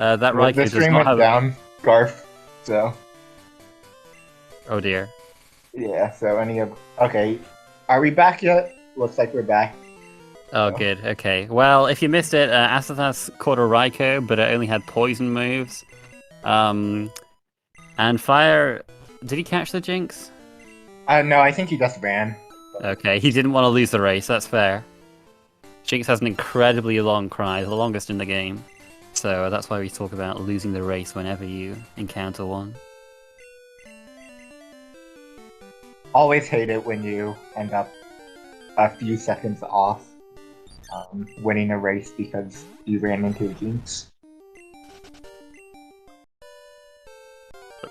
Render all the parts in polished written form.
That The Raikou does stream not went have. down, Garf. So Oh dear. yeah. So okay, are we back yet? Looks like we're back. Oh, So. good. Okay. Well, if you missed it, Asazas caught a Raikou, but it only had poison moves. And Fire. Did he catch the Jinx? No, I think he just ran. Okay, he didn't want to lose the race. That's fair. Jinx has an incredibly long cry, the longest in the game. So that's why we talk about losing the race whenever you encounter one. Always hate it when you end up a few seconds off winning a race because you ran into a jinx.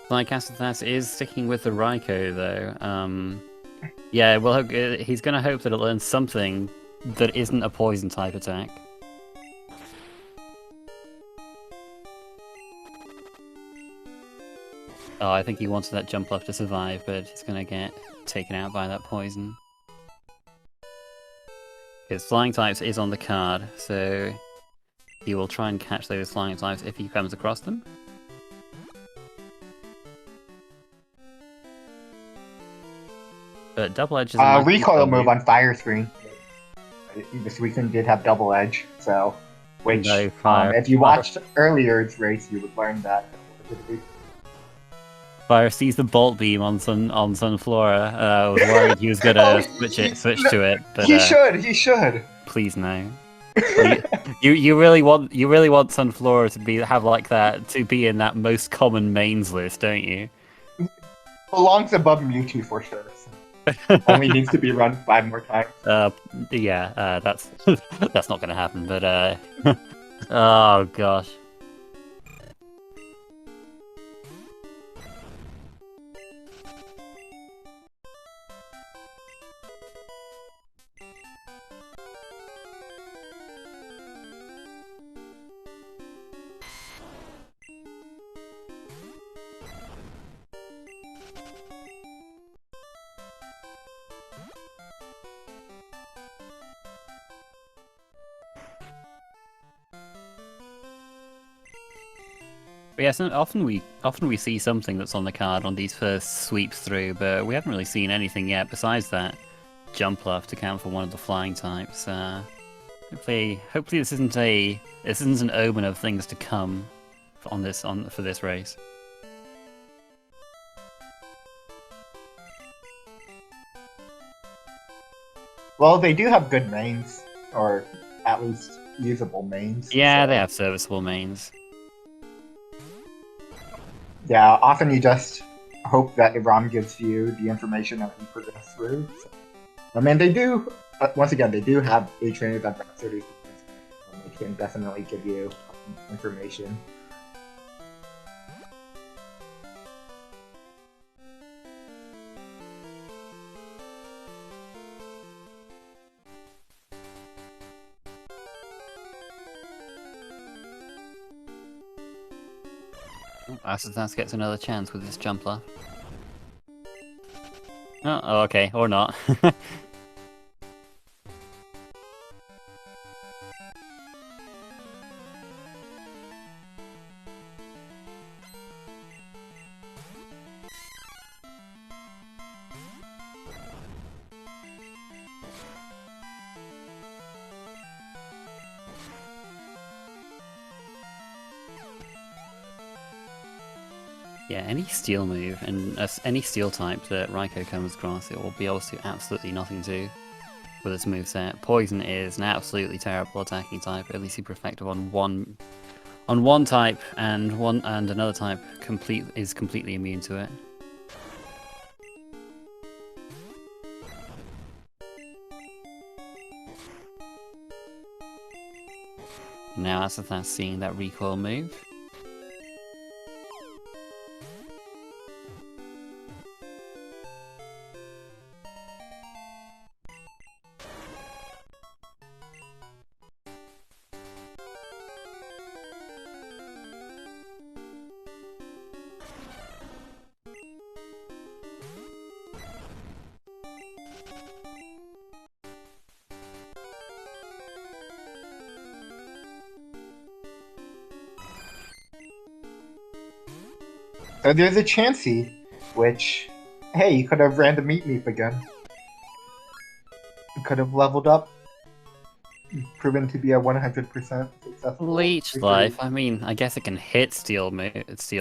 Like Asazas is sticking with the Raikou though. Yeah, well, he's gonna hope that it learns something that isn't a poison type attack. Oh, I think he wanted that jump left to survive, but he's gonna get taken out by that poison. His flying types is on the card, so he will try and catch those flying types if he comes across them. But double edge is a Recoil move on fire screen. This weekend did have double edge, so which no, fire. If you watched earlier's race, you would learn that. Fire sees the bolt beam on Sunflora. I was worried he was gonna switch to it, but he should. Please no. you really want Sunflora to have like that, to be in that most common mains list, don't you? Belongs above Mewtwo for sure. Only needs to be run 5 more times. Yeah, that's that's not gonna happen. But oh gosh. But yeah, often we see something that's on the card on these first sweeps through, but we haven't really seen anything yet besides that jump left to count for one of the flying types. Hopefully this isn't an omen of things to come for this race. Well, they do have good mains, or at least usable mains. Yeah, so. they have serviceable mains. Yeah, often you just hope that the ROM gives you the information that you progress through. So. I mean, they do, once again, they do have a trainer that got 30 points. They can definitely give you information. Asazas gets another chance with this jump left. Oh, okay, or not. Yeah, any steel move and any steel type that Raikou comes across, it will be able to do absolutely nothing to with its moveset. Poison is an absolutely terrible attacking type, at least super effective on one type, and another type is completely immune to it. Now Asatha's seeing that recoil move. So there's a Chansey, which, hey, you could have random meet me again. You could have leveled up, proven to be a 100% successful. Leech victory. life. I mean, I guess it can hit steel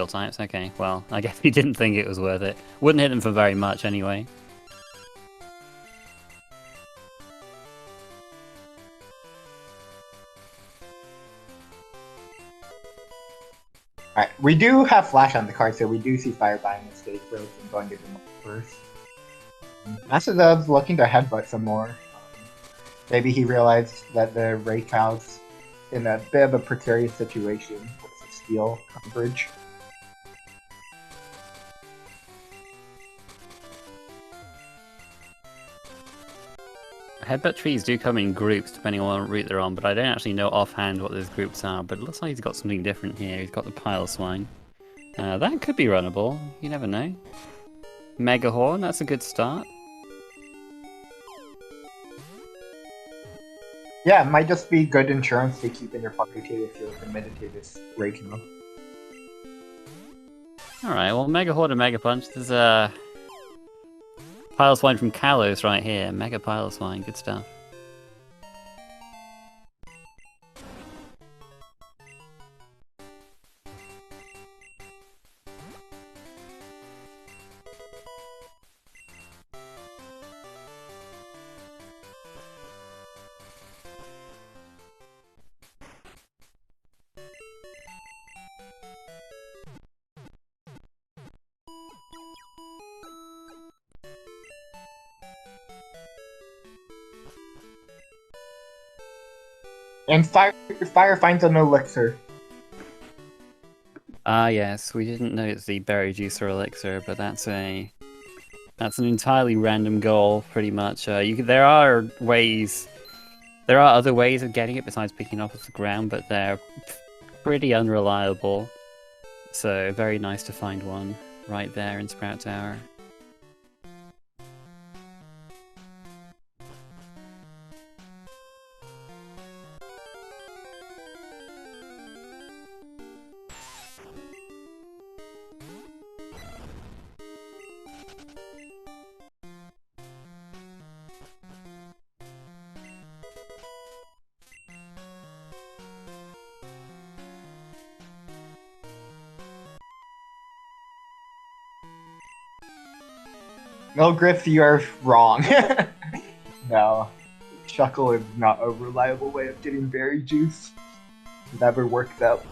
types. Okay, well, I guess he didn't think it was worth it. Wouldn't hit them for very much anyway. Alright, we do have Flash on the card, so we do see Fire buying a stage growth and going to the first. Asazas looking to headbutt some more. Maybe he realized that the Ray Cow's in a bit of a precarious situation with the steel coverage. Headbutt trees do come in groups depending on what route they're on, but I don't actually know offhand what those groups are. But it looks like he's got something different here. He's got the Pile Swine. That could be runnable. You never know. Mega Horn, that's a good start. Yeah, it might just be good insurance to keep in your pocket if you're committed to this Reikino. Alright, well, Mega Horn and Mega Punch. There's a Pile Swine from Kalos right here. Mega Pile Swine, good stuff. And Fire finds an elixir. Ah, yes, we didn't know it's the Berry Juicer Elixir, but that's an entirely random goal, pretty much. There are other ways of getting it besides picking it up off the ground, but they're pretty unreliable. So very nice to find one right there in Sprout Tower. No, Griff, you are wrong. No, Chuckle is not a reliable way of getting berry juice. Never works out.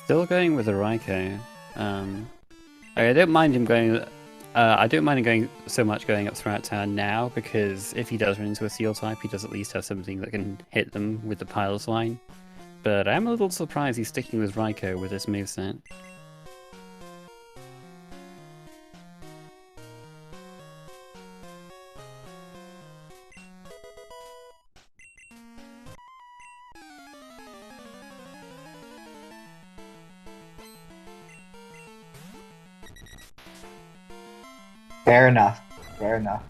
Still going with the Raikou. I don't mind him going. I don't mind him going so much going up Sprout Tower now, because if he does run into a Steel type, he does at least have something that can hit them with the Pile Swine. But I'm a little surprised he's sticking with Raikou with this moveset. Fair enough. Fair enough.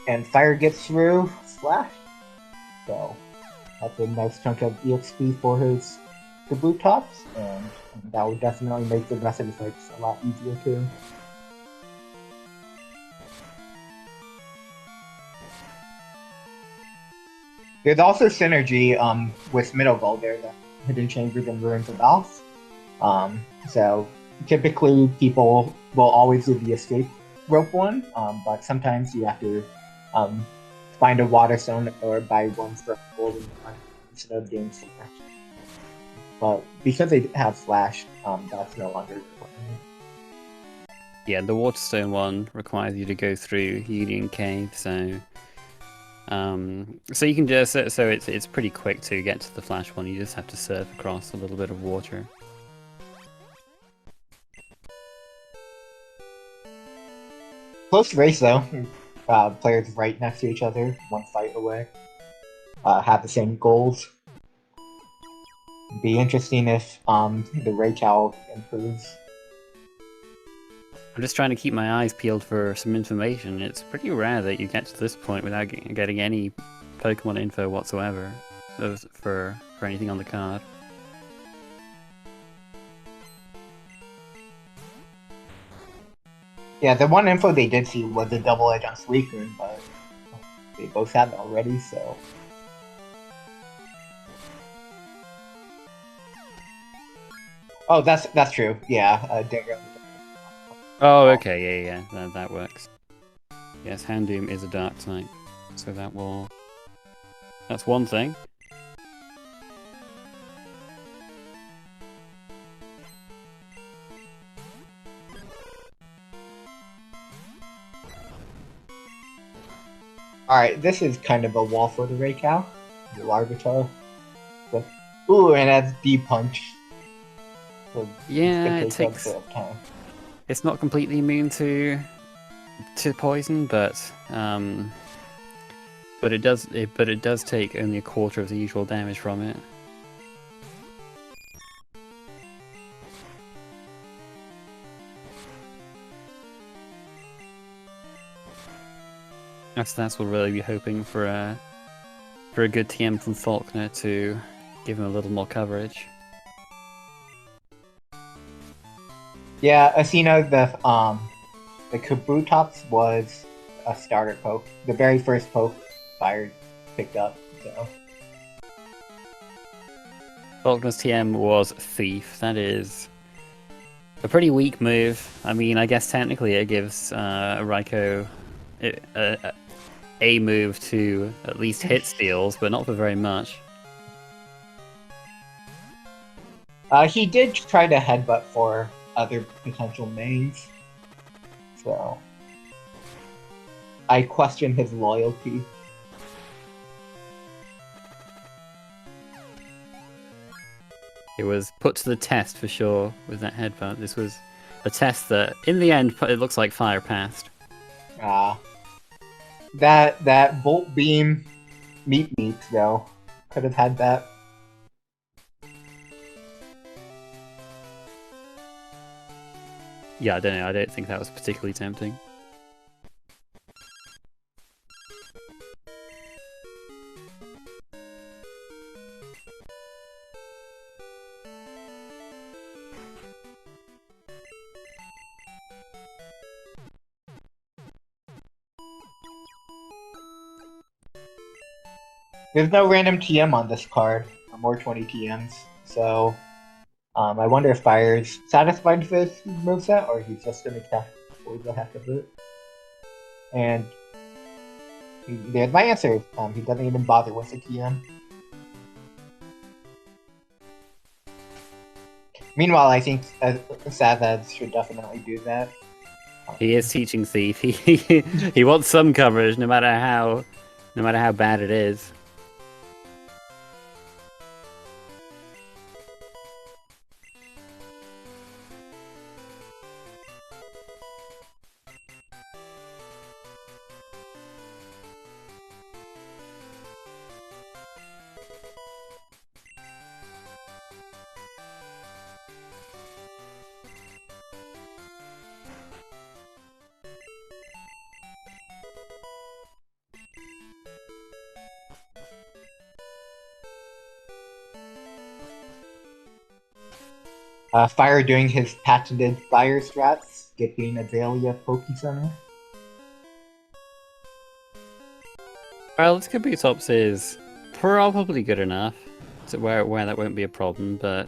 And Fire gets through Slash. So that's a nice chunk of EXP for his boot tops, and that will definitely make the rest of his fights a lot easier too. There's also synergy with Middle Gold there, the Hidden Chambers and Ruins of Alph. So typically people will always do the escape rope one, but sometimes you have to find a water stone or buy one for golden one instead of getting Slash. But because they have Slash, that's no longer required. Yeah, the Waterstone one requires you to go through Union Cave, so you can just so it's pretty quick to get to the Flash one. You just have to surf across a little bit of water. Close race though. Players right next to each other, one fight away. Have the same goals. Be interesting if the Ray Cow improves. I'm just trying to keep my eyes peeled for some information. It's pretty rare that you get to this point without getting any Pokemon info whatsoever for anything on the card. Yeah, the one info they did see was a double edge on Suicune, but they both had it already, so. Oh, that's true. Yeah, Dingo. Oh, okay, yeah, that works. Yes, Houndoom is a dark type, so that's one thing. Alright, this is kind of a wall for the Ray Cow. The Larvitar. But, ooh, and that's Deep Punch. So yeah, it takes. It's not completely immune to poison, but it does take only a quarter of the usual damage from it. That's what we'll really be hoping for a good TM from Faulkner to give him a little more coverage. Yeah, Asino, the Kabutops was a starter poke. The very first poke Fire picked up, so. Faulkner's TM was Thief. That is a pretty weak move. I mean, I guess technically it gives Raikou a move to at least hit steals, but not for very much. He did try to headbutt for other potential mains, so I question his loyalty. It was put to the test for sure with that headbutt. This was a test that, in the end, it looks like Fire passed. That Volt Beam meat though could have had that. Yeah, I don't know. I don't think that was particularly tempting. There's no random TM on this card, or more 20 TMs, so I wonder if Fire's satisfied with his moveset, or he's just gonna cast for the heck of it. And there's my answer. He doesn't even bother with the TM. Meanwhile, I think Asazas should definitely do that. He is teaching Thief. He wants some coverage, no matter how bad it is. Fire doing his patented fire strats, skipping Azalea Poke Center. Well, this Kabutops is probably good enough to where that won't be a problem, but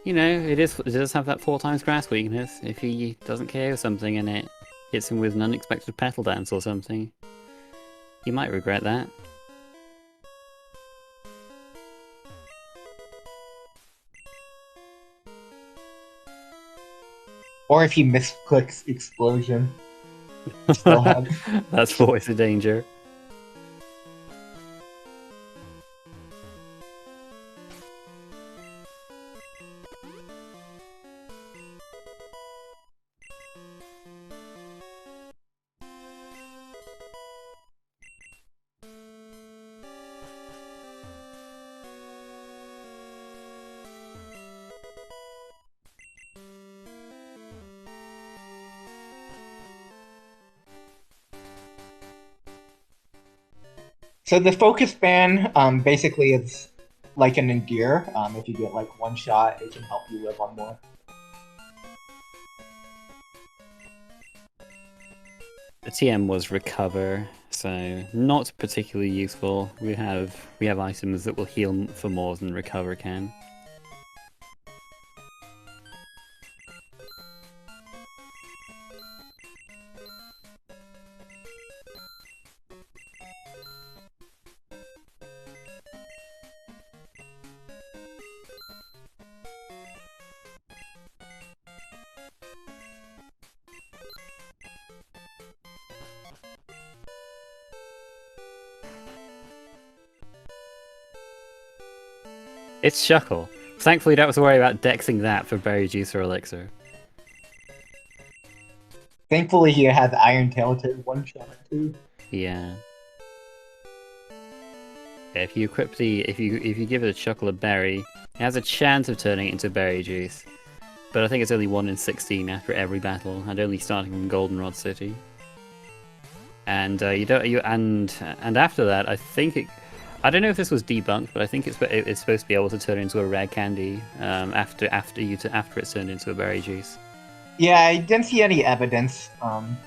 you know, it does have that 4 times grass weakness. If he doesn't KO something and it hits him with an unexpected petal dance or something, he might regret that. Or if he misclicks explosion. Still have. That's always a danger. So the focus ban, basically it's like an Endear. If you get like one shot, it can help you live on more. The TM was recover, so not particularly useful. We have items that will heal for more than recover can. It's Shuckle. Thankfully, don't have to worry about dexing that for Berry Juice or Elixir. Thankfully, he has Iron Tail to one shot too. Yeah. If you equip if you give it a Shuckle a berry, it has a chance of turning it into Berry Juice. But I think it's only 1 in 16 after every battle, and only starting from Goldenrod City. And and after that, I think I don't know if this was debunked, but I think it's supposed to be able to turn into a rare candy after it's turned into a berry juice. Yeah, I didn't see any evidence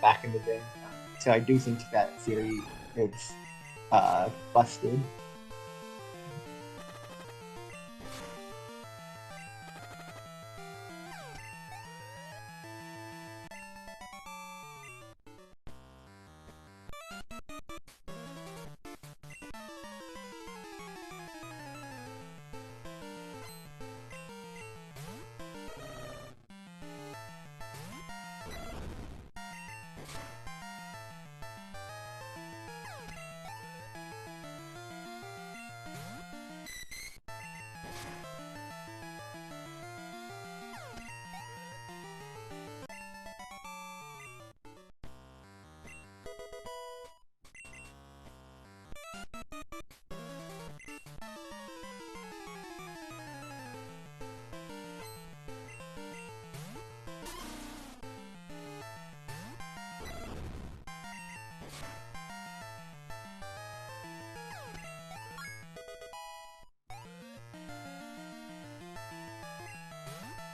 back in the day, so I do think that theory is busted.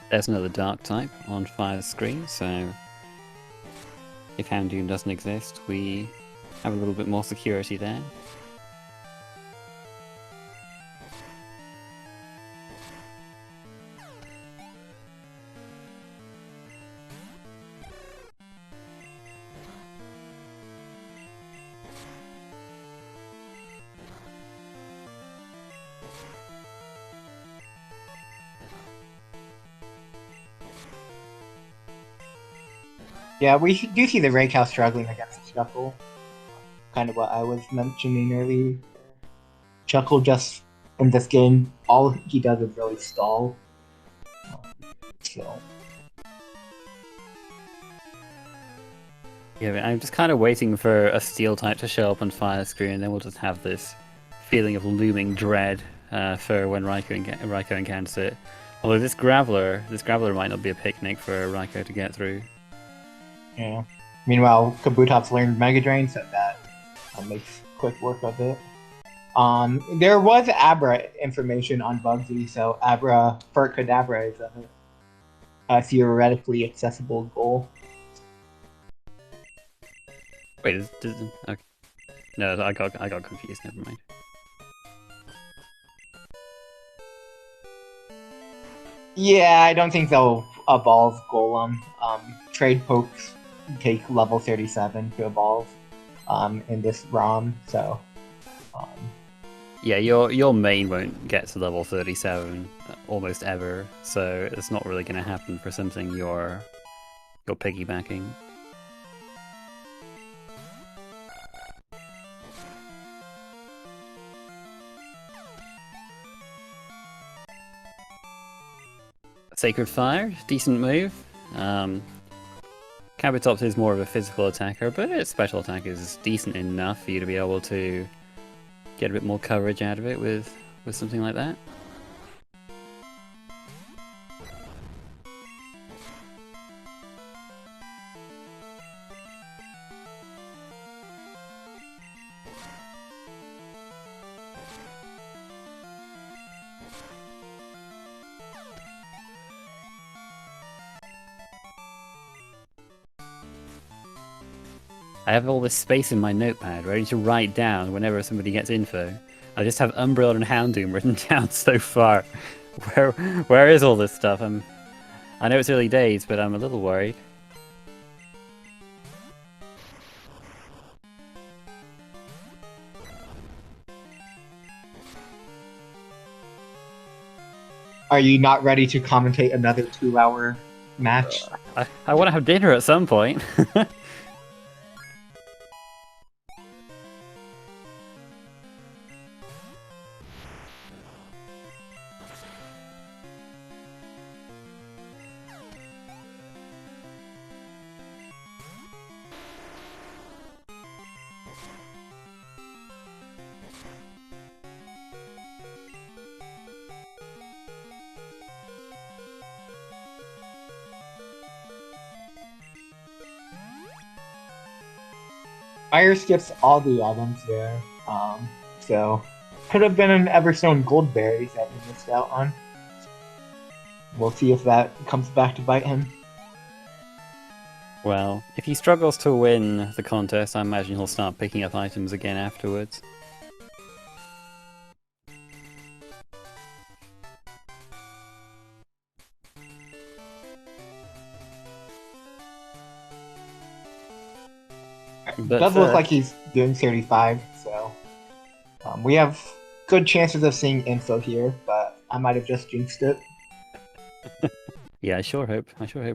There's another dark type on Fire's screen, so if Houndoom doesn't exist, we have a little bit more security there. Yeah, we do see the Raycow struggling against Shuckle. Kind of what I was mentioning earlier. Shuckle just, in this game, all he does is really stall. So. Yeah, I'm just kind of waiting for a steel type to show up on Fire's screen, and then we'll just have this feeling of looming dread for when Raikou encounters it. Although this Graveler might not be a picnic for Raikou to get through. Yeah. Meanwhile, Kabutops learned Mega Drain, so that makes quick work of it. There was Abra information on Bugsy, so Abra for Kadabra is a theoretically accessible goal. Wait, okay. No, I got confused. Never mind. Yeah, I don't think they'll evolve Golem. Trade pokes take level 37 to evolve in this ROM, so yeah, your main won't get to level 37 almost ever, so it's not really going to happen for something you're piggybacking. Sacred Fire, decent move. Kabutops is more of a physical attacker, but its special attack is decent enough for you to be able to get a bit more coverage out of it with something like that. I have all this space in my notepad ready to write down whenever somebody gets info. I just have Umbreon and Houndoom written down so far. Where is all this stuff? I know it's early days, but I'm a little worried. are you not ready to commentate another 2-hour match? I want to have dinner at some point. Fire skips all the items there, so could have been an Everstone Goldberries that we missed out on. We'll see if that comes back to bite him. Well, if he struggles to win the contest, I imagine he'll start picking up items again afterwards. It does look like he's doing 35, so we have good chances of seeing info here, but I might have just jinxed it. Yeah, I sure hope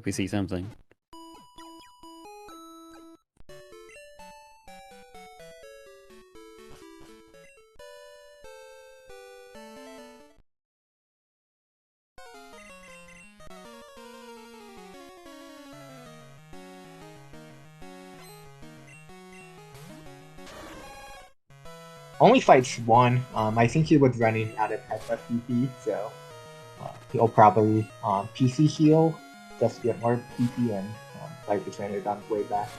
we see something. Only fights one. I think he was running out of FFPP, so he'll probably PC heal just to get more PP and fight the trainer on his way back.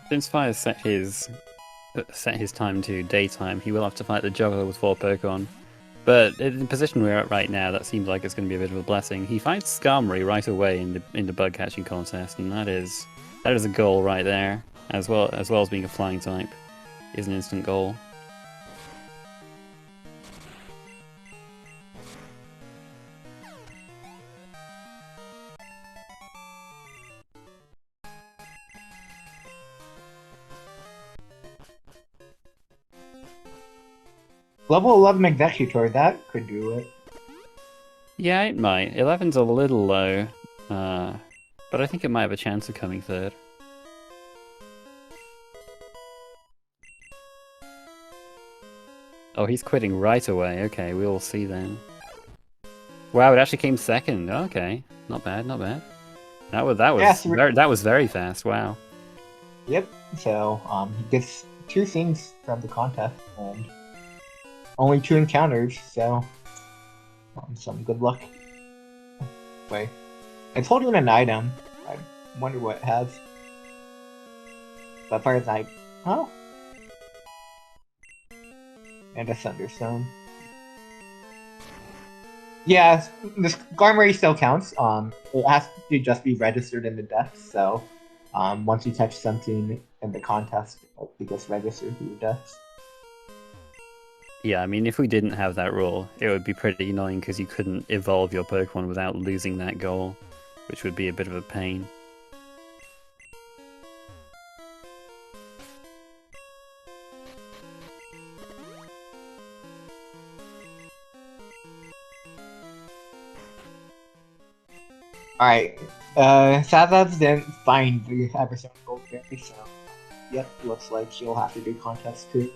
Since Fire set his time to daytime, he will have to fight the Juggler with 4 Pokemon. But in the position we're at right now, that seems like it's going to be a bit of a blessing. He fights Skarmory right away in the bug catching contest, and that is a goal right there, as well as being a flying type, is an instant goal. Level 11 Executor, that could do it. Yeah, it might. 11's a little low, but I think it might have a chance of coming third. Oh, he's quitting right away. Okay, we'll see then. Wow, it actually came second. Okay, not bad, not bad. That was very fast. Wow. Yep. So he gets 2 things from the contest and only 2 encounters. So some good luck. Wait, it's holding an item. I wonder what it has. But Fire Knight, huh? And a Thunderstone. Yeah, the Skarmory still counts. It has to just be registered in the dex, so once you touch something in the contest, it gets registered to your dex. Yeah, I mean, if we didn't have that rule, it would be pretty annoying because you couldn't evolve your Pokemon without losing that goal, which would be a bit of a pain. Alright, Sazaz didn't find the Emerson Gold Fairy, so yep, looks like she'll have to do contest too.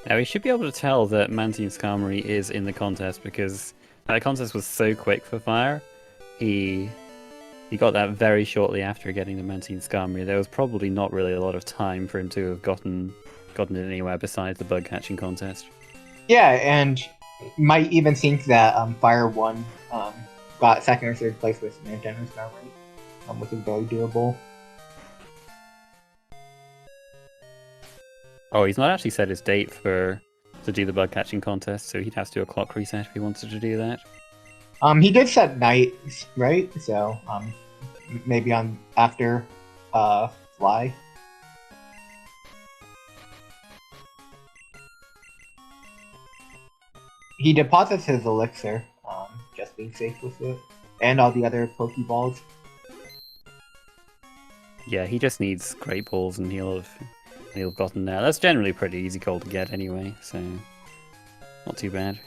Now, we should be able to tell that Mantine Skarmory is in the contest because that contest was so quick for Fire. He got that very shortly after getting the Mantine Skarmory. There was probably not really a lot of time for him to have gotten it anywhere besides the bug catching contest. Yeah, and might even think that Fire 1 got second or third place with Nintendo Skarmory, which is very doable. Oh, he's not actually set his date to do the bug catching contest, so he'd have to do a clock reset if he wanted to do that. He did set nights, right? So maybe on after Fly. He deposits his elixir, just being safe with it, and all the other Pokeballs. Yeah, he just needs Great Balls and he'll have gotten there. That's generally a pretty easy goal to get anyway, so not too bad.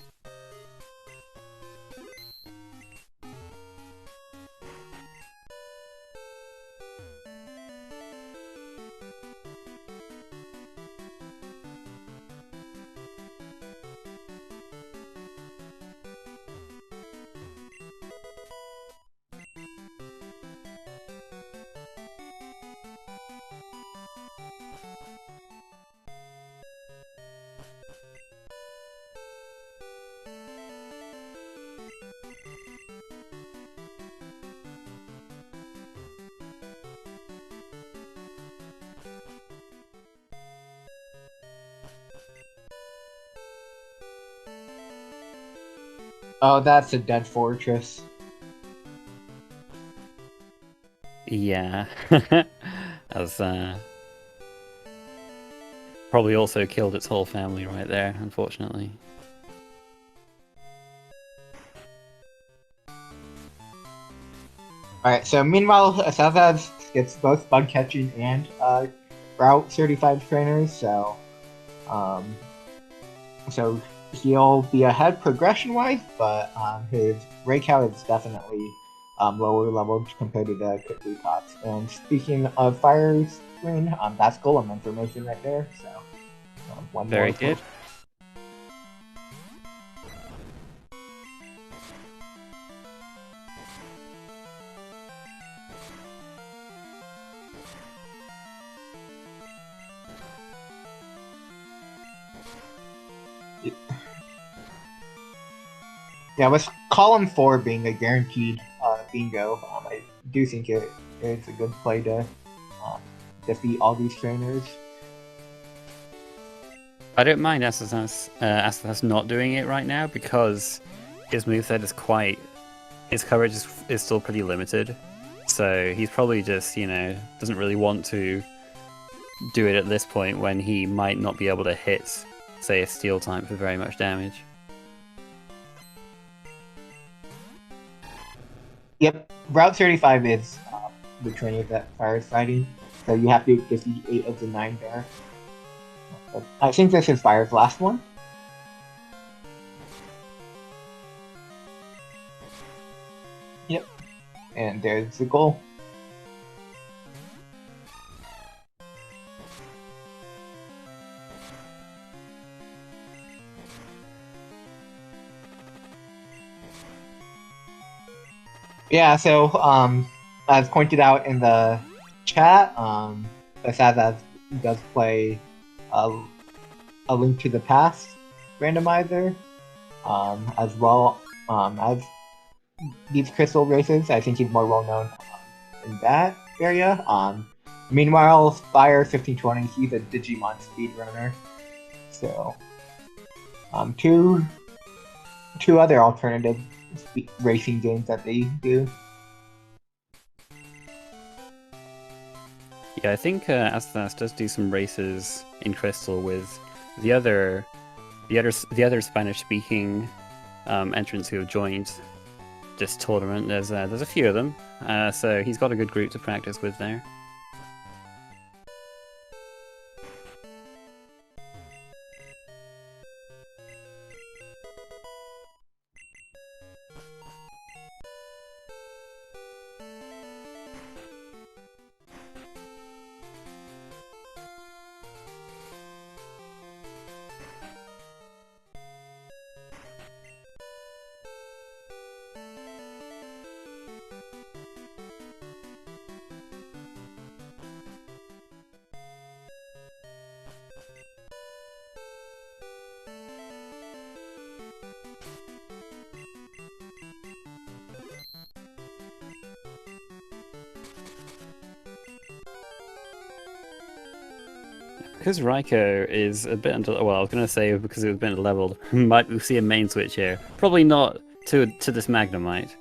Oh, that's a dead fortress. Yeah. As probably also killed its whole family right there, unfortunately. Alright, so meanwhile, Asazaz gets both bug catching and Route 35 trainers, um, so he'll be ahead progression wise, but his breakout is definitely lower level compared to the Kukui Tots. And speaking of Fire Screen, that's Golem information right there, so one Very more. good. Yeah, with column 4 being a guaranteed bingo, I do think it's a good play to defeat all these trainers. I don't mind Asazas not doing it right now because his moveset is his coverage is still pretty limited. So he's probably just, doesn't really want to do it at this point when he might not be able to hit, say, a steel type for very much damage. Yep, Route 35 is the trainer that Fire is fighting, so you have to defeat 8 of the 9 there. I think this is Fire's last one. Yep, and there's the goal. Yeah, so as pointed out in the chat, Asazaz does play a Link to the Past randomizer, as well as these crystal races. I think he's more well known in that area. Meanwhile, Fire1520, he's a Digimon speedrunner. So, two other alternative racing games that they do. Yeah, I think asazas does do some races in Crystal with the other Spanish-speaking entrants who have joined this tournament. There's a few of them, so he's got a good group to practice with there. Because Raiko is a bit under, well, I was gonna say because it was a bit leveled, might we see a main switch here? Probably not to this Magnemite.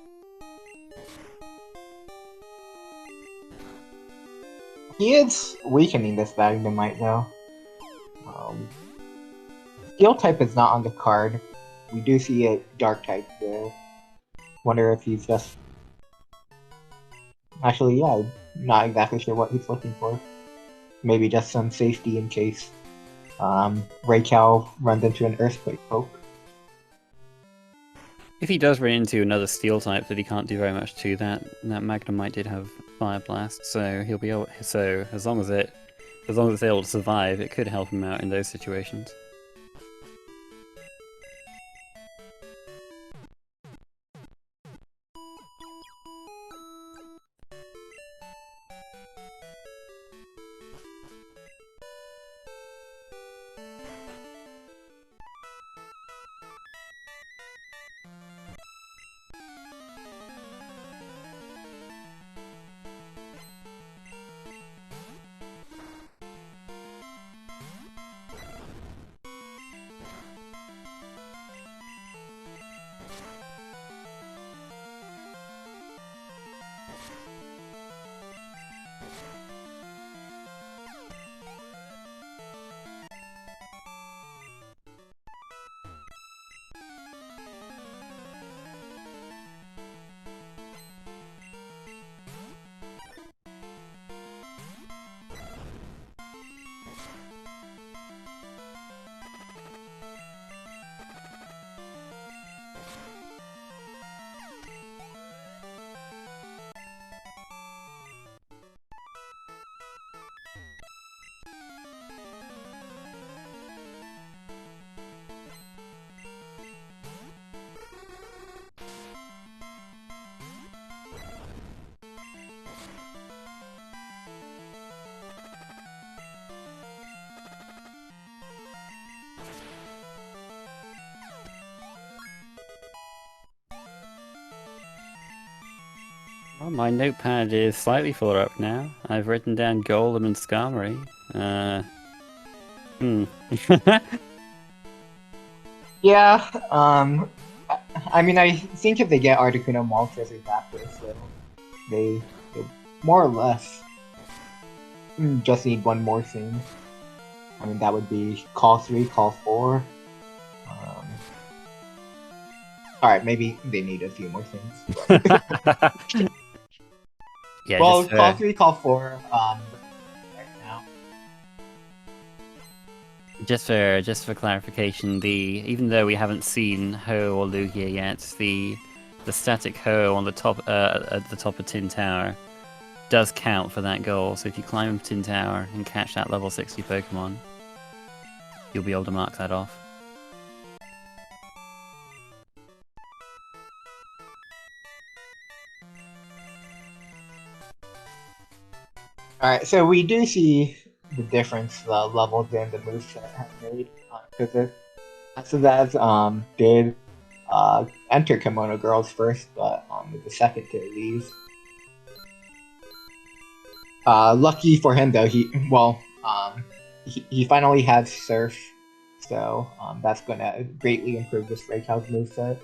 He is weakening this Magnemite though. Steel type is not on the card. We do see a dark type there. Wonder if he's just... Actually, yeah, not exactly sure what he's looking for. Maybe just some safety in case Raycal runs into an Earthquake poke. If he does run into another steel type that he can't do very much to, that Magnemite did have Fire Blast, so he'll be able. So as long as it's able to survive, it could help him out in those situations. Well, my notepad is slightly full up now. I've written down Golem and Skarmory. Yeah, I mean, I think if they get Articuno, Moltres, or Zapdos, so they more or less just need one more thing. I mean, that would be Call 3, Call 4. Alright, maybe they need a few more things. Yeah, well, just, Call 3, Call 4, right now. Just for clarification, even though we haven't seen Ho or Lugia yet, the static Ho on the top at the top of Tin Tower does count for that goal. So if you climb Tin Tower and catch that level 60 Pokemon, you'll be able to mark that off. Alright, so we do see the difference the levels and the moveset have made. Because Asazas did enter Kimono Girls first, but with the second to leave. Lucky for him though, he finally has Surf, so that's gonna greatly improve this breakout moveset.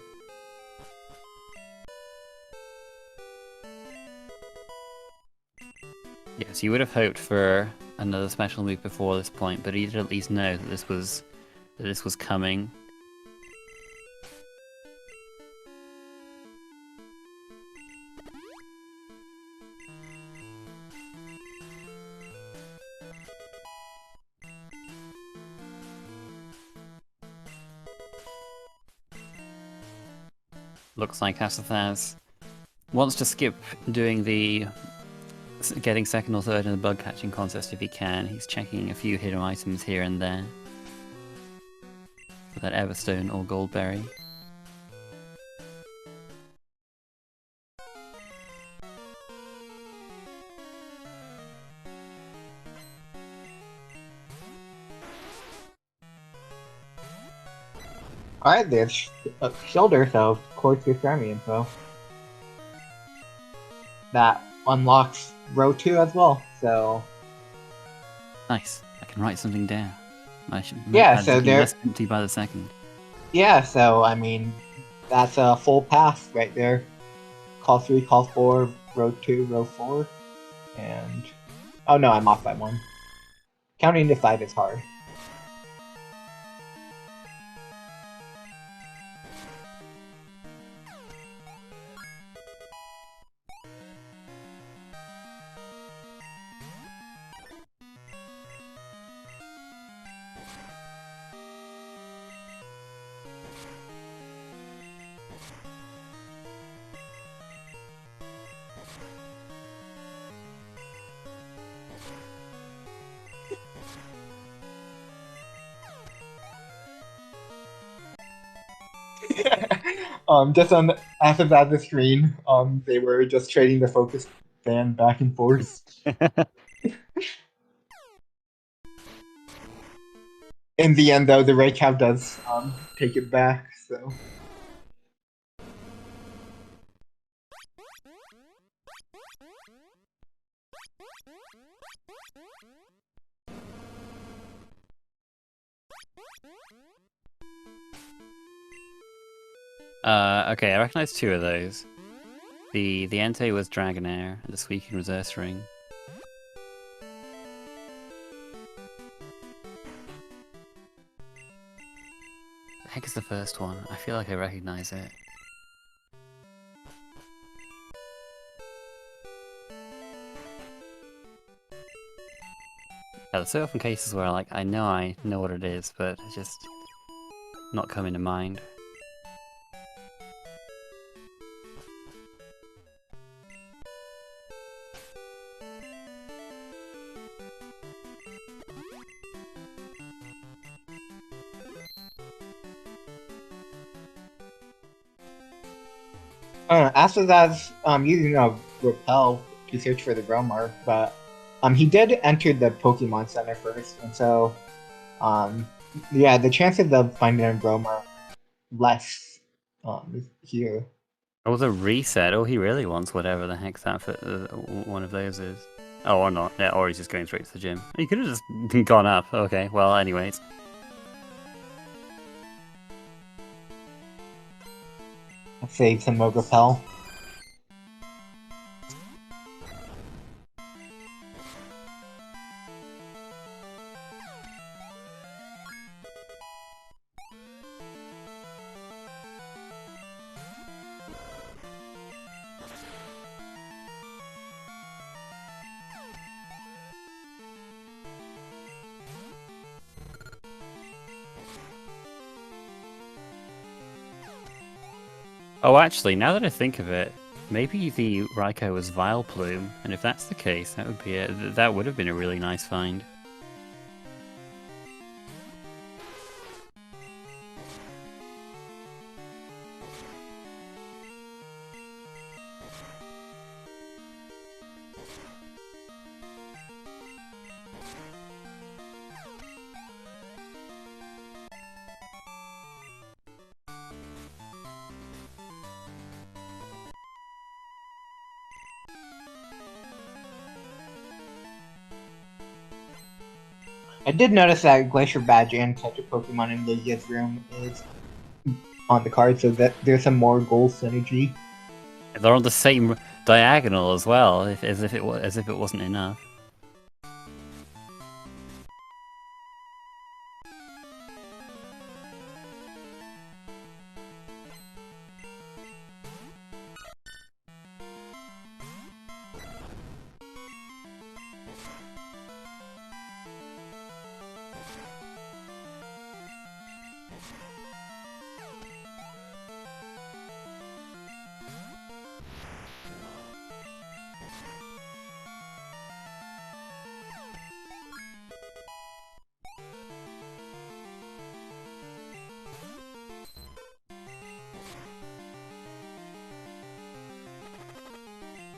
Yes, you would have hoped for another special move before this point, but he did at least know that this was coming. Looks like asazas wants to skip doing the getting second or third in the bug catching contest if he can. He's checking a few hidden items here and there for that Everstone or Goldberry. Alright, there's shoulder, so of course there's army info. That unlocks row 2 as well, so... Nice, I can write something down. Yeah, so there... less empty by the second. Yeah, so, I mean, that's a full pass right there. Call 3, call 4, row 2, row 4, and... Oh no, I'm off by 1. Counting to 5 is hard. Just on after that the screen, they were just trading the focus band back and forth. In the end, though, the Ray Cow does take it back. So. Okay, I recognize 2 of those. The Entei was Dragonair, and the Squeaking was Ursaring. The heck is the first one? I feel like I recognize it. Yeah, there's so often cases where I know what it is, but it's just not coming to mind. After that, using a repel to search for the Gromar, but he did enter the Pokemon Center first, and so yeah, the chances of finding a Gromar less here. Oh, was a reset. Oh, he really wants whatever the heck that one of those is. Oh, or not. Yeah, or he's just going straight to the gym. He could have just gone up. Okay, well, anyways. Let's save some more repel. Oh, actually, now that I think of it, maybe the Raikou was Vileplume, and if that's the case, that would be that would have been a really nice find. did notice that Glacier Badge and such a Pokemon in Lydia's room is on the card, so that there's some more goal synergy. They're on the same diagonal as well, as if it wasn't enough.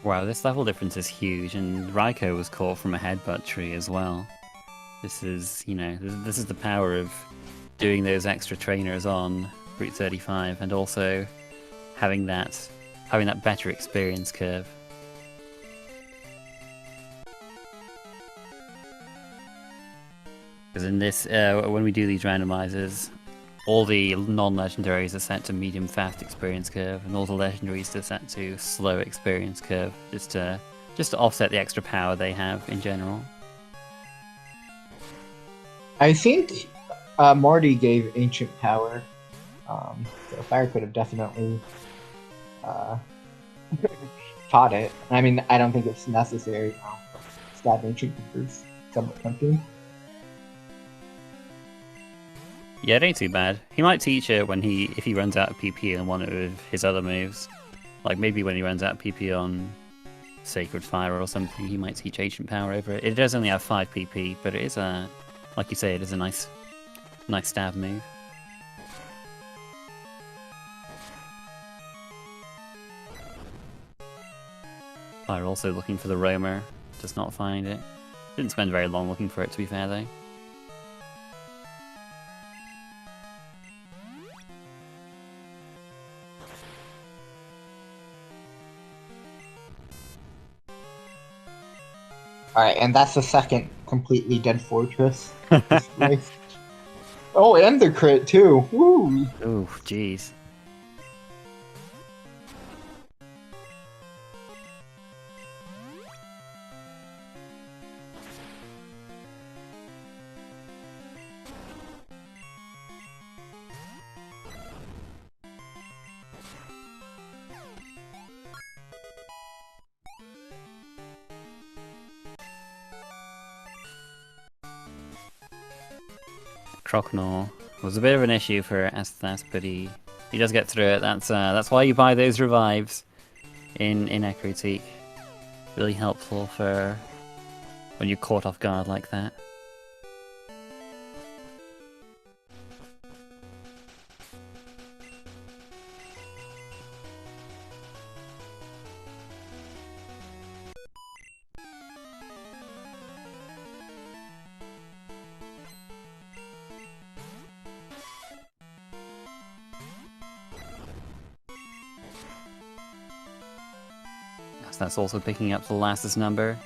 Wow, this level difference is huge, and Raikou was caught from a headbutt tree as well. This is, you know, this is the power of doing those extra trainers on Route 35, and also having that better experience curve. Because in this, when we do these randomizers, all the non-legendaries are set to medium fast experience curve, and all the legendaries are set to slow experience curve, just to offset the extra power they have in general. I think Morty gave Ancient Power, so Fire could have definitely taught it. I mean, I don't think it's necessary now. Stab Ancient is somewhat tempting. Yeah, it ain't too bad. He might teach it if he runs out of PP on one of his other moves. Like maybe when he runs out of PP on Sacred Fire or something, he might teach Ancient Power over it. It does only have 5 PP, but it is like you say, it is a nice stab move. Fire also looking for the roamer, does not find it. Didn't spend very long looking for it, to be fair though. Alright, and that's the second completely dead fortress. Oh, and the crit too! Woo! Ooh, jeez. Croconaw was a bit of an issue for Asthas, but he does get through it. That's why you buy those revives in Ecruteak. Really helpful for when you're caught off guard like that. That's also picking up the lastest number.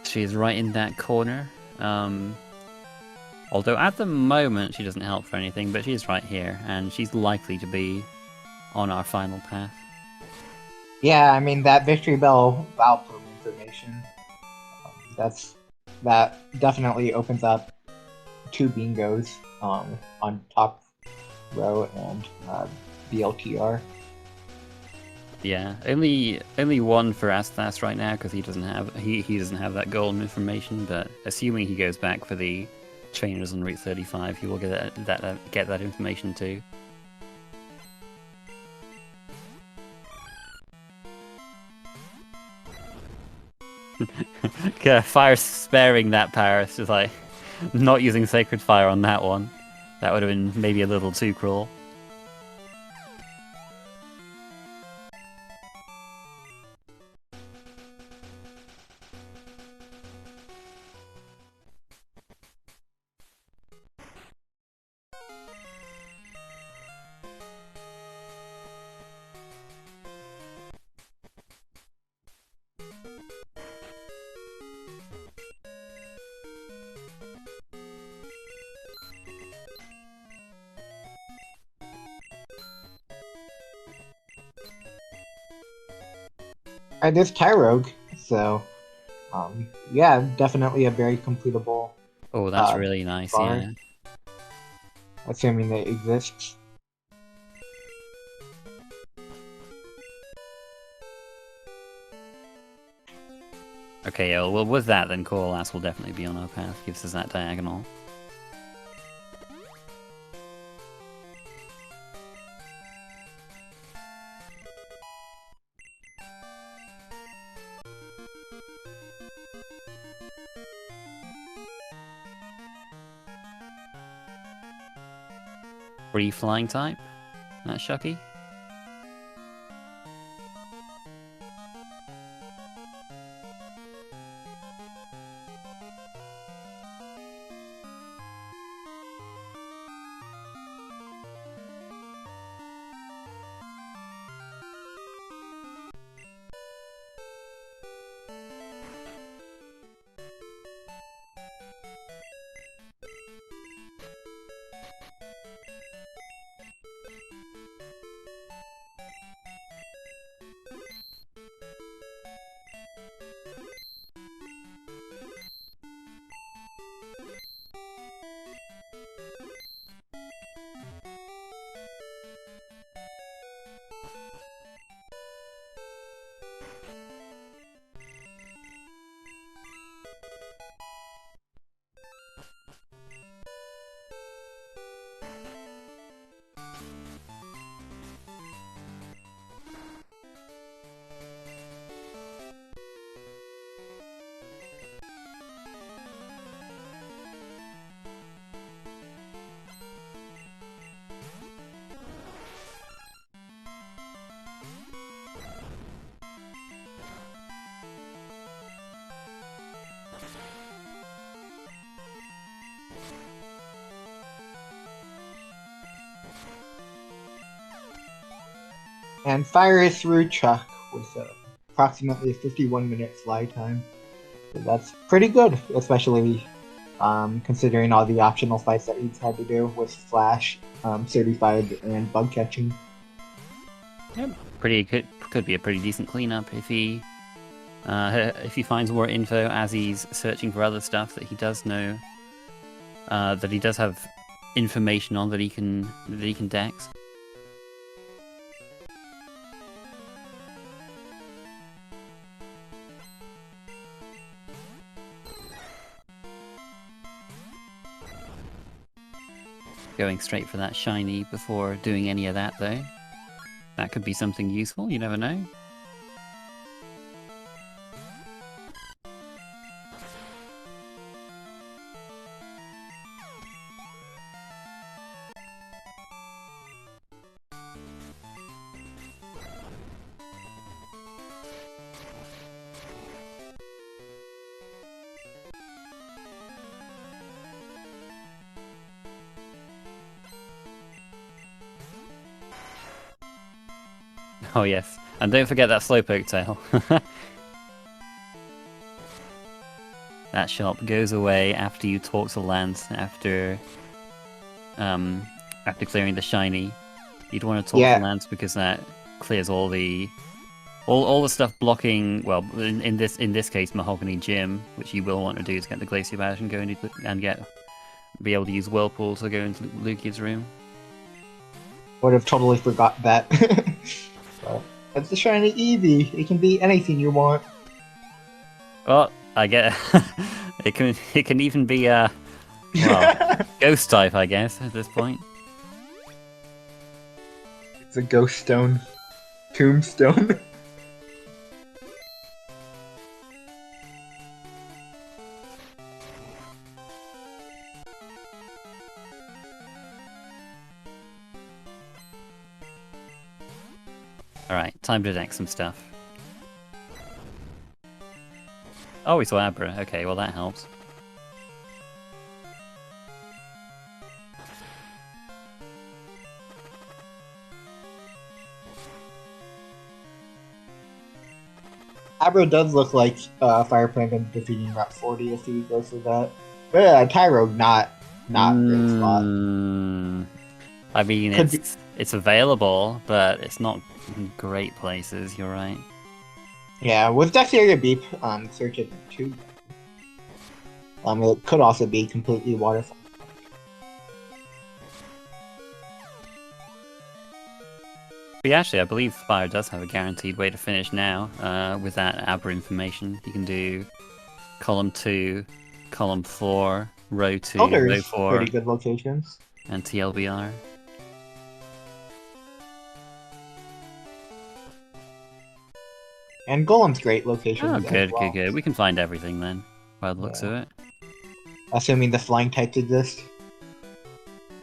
She is right in that corner. Although at the moment she doesn't help for anything, but she's right here, and she's likely to be on our final path. Yeah, I mean, that Victory Bell Valpo information, that definitely opens up 2 bingos on top row and BLTR. Yeah, only one for Asthas right now because he doesn't have that golden information. But assuming he goes back for the trainers on Route 35, he will get that information too. Yeah, Fire sparing that power. It's just like not using Sacred Fire on that one. That would have been maybe a little too cruel. And it's Tyrogue, so yeah, definitely a very completable Oh, that's really nice, bar, yeah. assuming they exist. Okay, yeah, well, with that, then Coalesce will definitely be on our path. Gives us that diagonal. Free flying type? That's Shucky. And fire is through Chuck with approximately a 51-minute fly time. So that's pretty good, especially considering all the optional fights that he's had to do with Flash, Certified, and Bug Catching. Yep. Could be a pretty decent cleanup if he finds more info as he's searching for other stuff that he does know, that he does have information on that he can dex. Going straight for that shiny before doing any of that, though. That could be something useful, you never know. Oh yes, and don't forget that Slowpoke tail. That shop goes away after you talk to Lance, after clearing the shiny. You'd want to talk to Lance because that clears all the stuff blocking. Well, in this case, Mahogany Gym, which you will want to do to get the Glacier Badge and go into be able to use Whirlpool to go into Lugia's room. Would have totally forgot that. Well, it's the shiny Eevee. It can be anything you want. Well, I get it can even be ghost type, I guess, at this point. It's a ghost stone. Tombstone. Alright, time to deck some stuff. Oh, we saw Abra. Okay, well that helps. Abra does look like Fire Plankton defeating Route 40 if he goes for that. But yeah, Tyrogue not great spot. I mean, it's available, but it's not in great places. You're right. Yeah, with Dexterity Beep, search it too. It could also be completely waterfall. But actually, I believe Fire does have a guaranteed way to finish now. With that Abra information, you can do column 2, column 4, row 2, Oh, row there's 4, pretty good locations. and TLBR. And Golem's great locations Oh, as good, well. good, good. We can find everything then, by the looks of it. Assuming the flying types exist.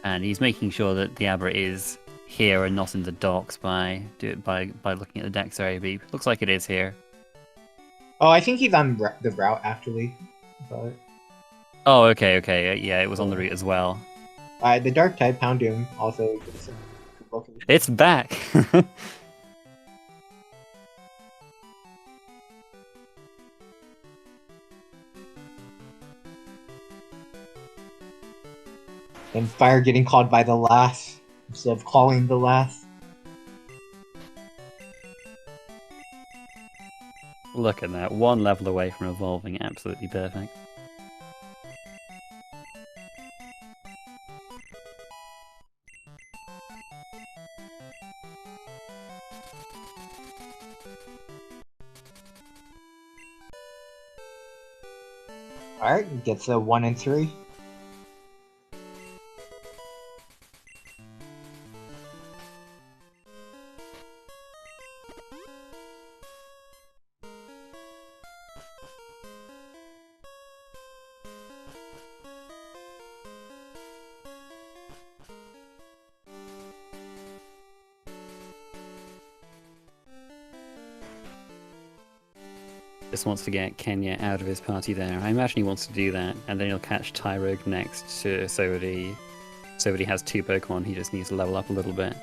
And he's making sure that the Abra is here and not in the docks by looking at the Dex area beep. Looks like it is here. Oh, I think he's on the route actually. But Oh, okay, okay. Yeah, it was on the route as well. the dark type Houndoom also exists in good locations. It's back! And Fire getting called by the last instead of calling the last. Look at that, one level away from evolving, absolutely perfect. Alright, gets a 1 and 3. Just wants to get Kenya out of his party there. I imagine he wants to do that, and then he'll catch Tyrogue next so that he has 2 Pokemon, he just needs to level up a little bit.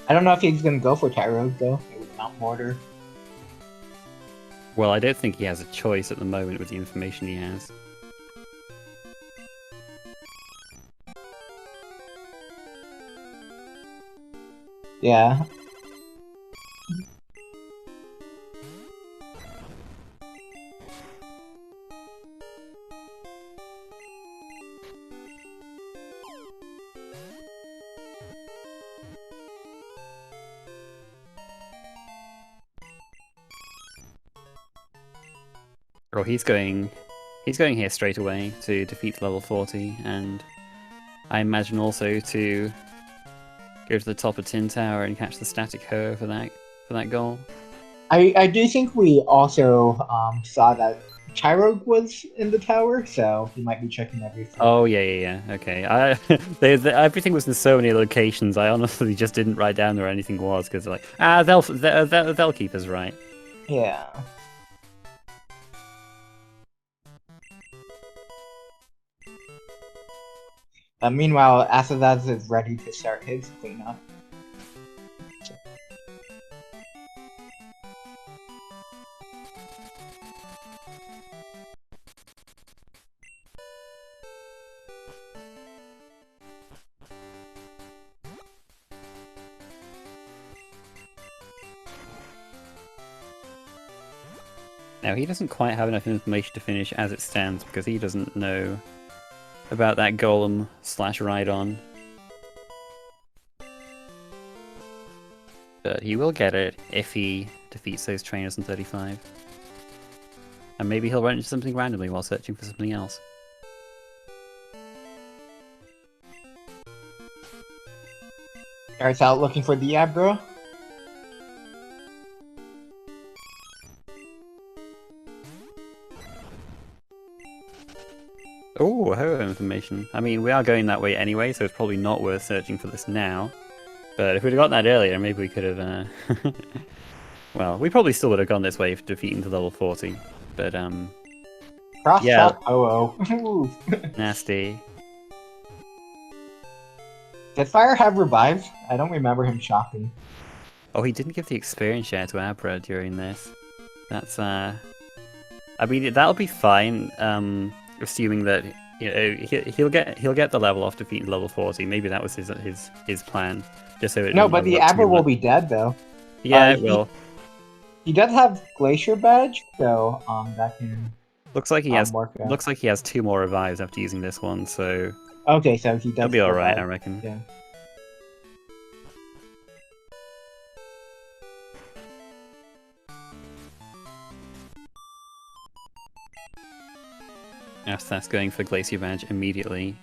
I don't know if he's gonna go for Tyrogue though. It would Mount Mortar. Well, I don't think he has a choice at the moment with the information he has. Yeah. Well, he's going here straight away to defeat level 40, and I imagine also to go to the top of Tin Tower and catch the static Hoa for that goal. I do think we also saw that Tyrogue was in the tower, so he might be checking everything. Oh yeah. Okay. Everything was in so many locations. I honestly just didn't write down where anything was because like they'll keep us right. Yeah. Meanwhile, Asazas is ready to start his cleanup. Now he doesn't quite have enough information to finish as it stands because he doesn't know about that Golem / Rhydon. But he will get it if he defeats those trainers in 35. And maybe he'll run into something randomly while searching for something else. Starts out looking for the Abra. Oh, Hoa information. I mean, we are going that way anyway, so it's probably not worth searching for this now. But if we'd have got that earlier, maybe we could have... well, we probably still would have gone this way for defeating to level 40. But, Cross yeah. shot Oh. Nasty. Did Fire have revive? I don't remember him shocking. Oh, he didn't give the experience share to Abra during this. That's, I mean, that'll be fine, assuming that You know, he'll get the level off defeating level 40. Maybe that was his plan, just so it No, doesn't but the level up Aber too will much. be dead though. Yeah, it will. He does have Glacier Badge, so that can Looks like work out. he has 2 more revives after using this one, so Okay, so he he'll does be all right, I survive. reckon. Yeah. Asas going for Glacier Badge immediately.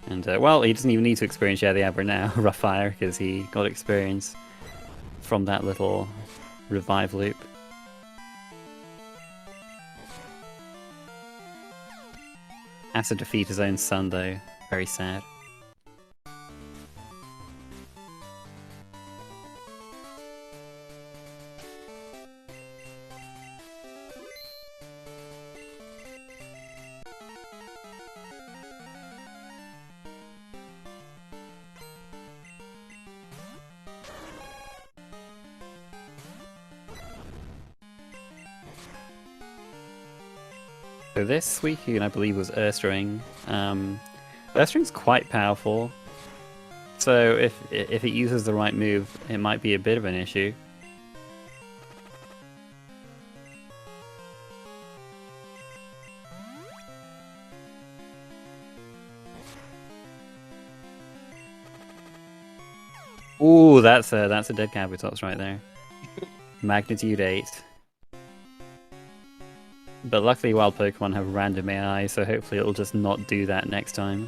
And, well, he doesn't even need to experience Share the Aber now, Rough Fire, because he got experience from that little revive loop. Has to defeat his own son, though. Very sad. So this Suicune, I believe, was Urstring. Urstring's quite powerful, so if it uses the right move, it might be a bit of an issue. Ooh, that's a dead Kabutops right there. Magnitude 8. But luckily wild Pokemon have random AI, so hopefully it'll just not do that next time.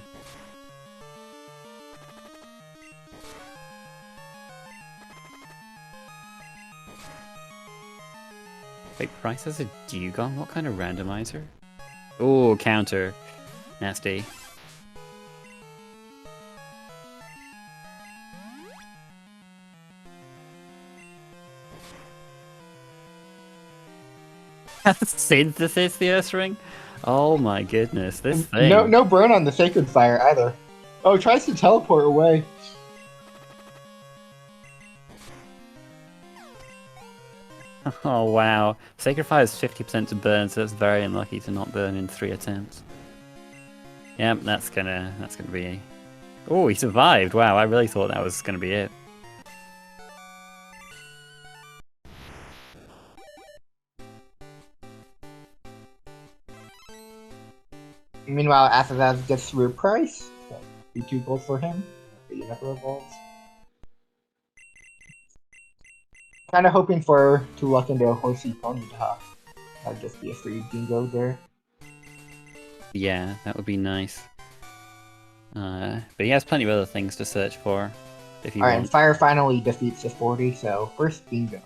Wait, Price has a Dewgong? What kind of randomizer? Ooh, counter. Nasty. Synthesis the Ursaring? Oh my goodness, this thing. No burn on the Sacred Fire either. Oh, it tries to teleport away. Oh wow. Sacred Fire is 50% to burn, so that's very unlucky to not burn in 3 attempts. Yep, that's gonna be... Oh, he survived! Wow, I really thought that was gonna be it. Meanwhile, Asazas gets through Price. So, 2 goals for him. The never evolves. Kind of hoping for to luck into a Horsey Ponyta. That'd just be a free bingo there. Yeah, that would be nice. But he has plenty of other things to search for, if you want. Alright, and Fire finally defeats the 40, so first bingo.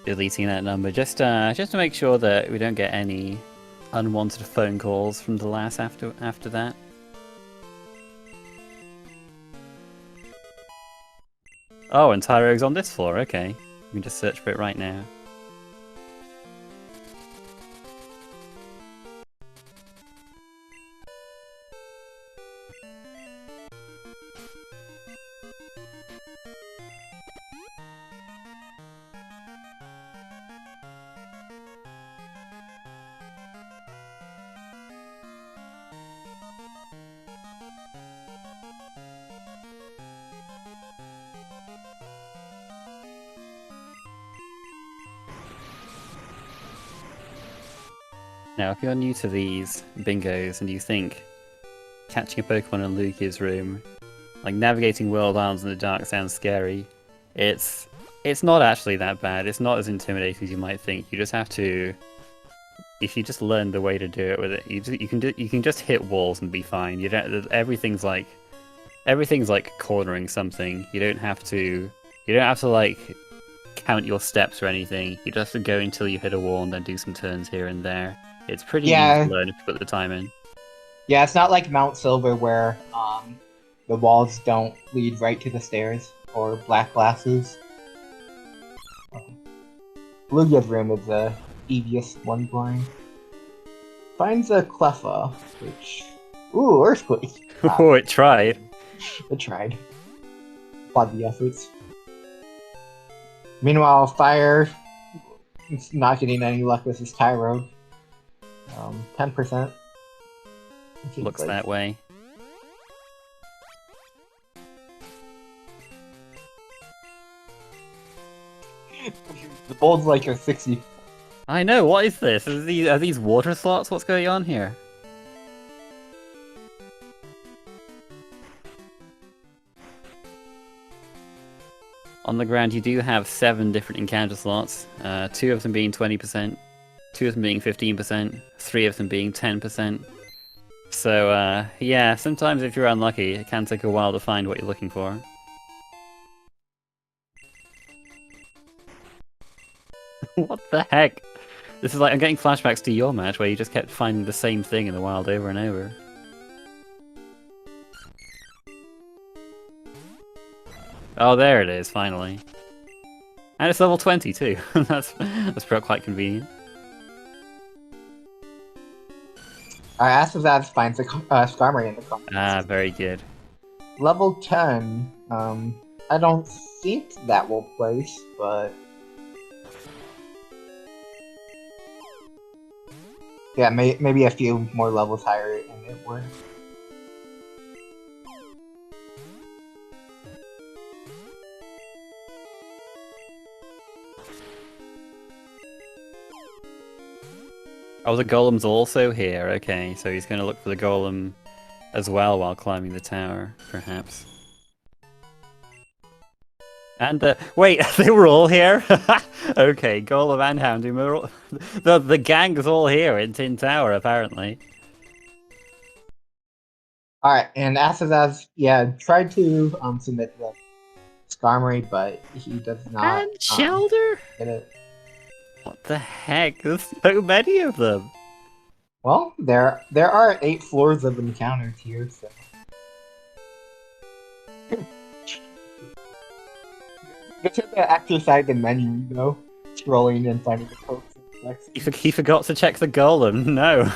Deleting that number, just to make sure that we don't get any unwanted phone calls from the last after that. Oh, and Tyrogue's on this floor, okay. We can just search for it right now. Now, if you're new to these bingos and you think catching a Pokemon in Lugia's room, like navigating World Islands in the dark sounds scary, it's not actually that bad. It's not as intimidating as you might think. You just have to, if you just learn the way to do it with it, you can just hit walls and be fine. You don't. Everything's like cornering something. You don't have to like count your steps or anything. You just have to go until you hit a wall and then do some turns here and there. It's pretty easy to learn if you put the time in. Yeah, it's not like Mount Silver where the walls don't lead right to the stairs, or black glasses. Lugia's room is the easiest one blind. Finds a Cleffa, which... Ooh, Earthquake! Oh, it tried. It tried. applaud the efforts. Meanwhile, Fire is not getting any luck with his Tyro. 10%. Looks that way. The bowl's like a 60. I know, what is this? Are these water slots? What's going on here? On the ground, you do have 7 different encounter slots, 2 of them being 20%, 2 of them being 15%, 3 of them being 10%. So, yeah, sometimes if you're unlucky, it can take a while to find what you're looking for. What the heck? This is like, I'm getting flashbacks to your match where you just kept finding the same thing in the wild over and over. Oh, there it is, finally. And it's level 20 too. that's quite convenient. Asazas finds a Skarmory in the comments. Ah, very good. Level 10. I don't think that will place, but yeah, maybe a few more levels higher and it would. Oh, the golem's also here. Okay, so he's going to look for the golem as well while climbing the tower, perhaps. And, wait, they were all here? Okay, golem and Houndoom are all... the gang is all here in Tin Tower, apparently. Alright, and Asazas, yeah, tried to submit the Skarmory, but he does not And Shelter? get it. What the heck? There's so many of them! Well, there are 8 floors of encounters here, so... Just hit the actor side the menu, you know? Scrolling and finding the codes and flex. He forgot to check the golem, no.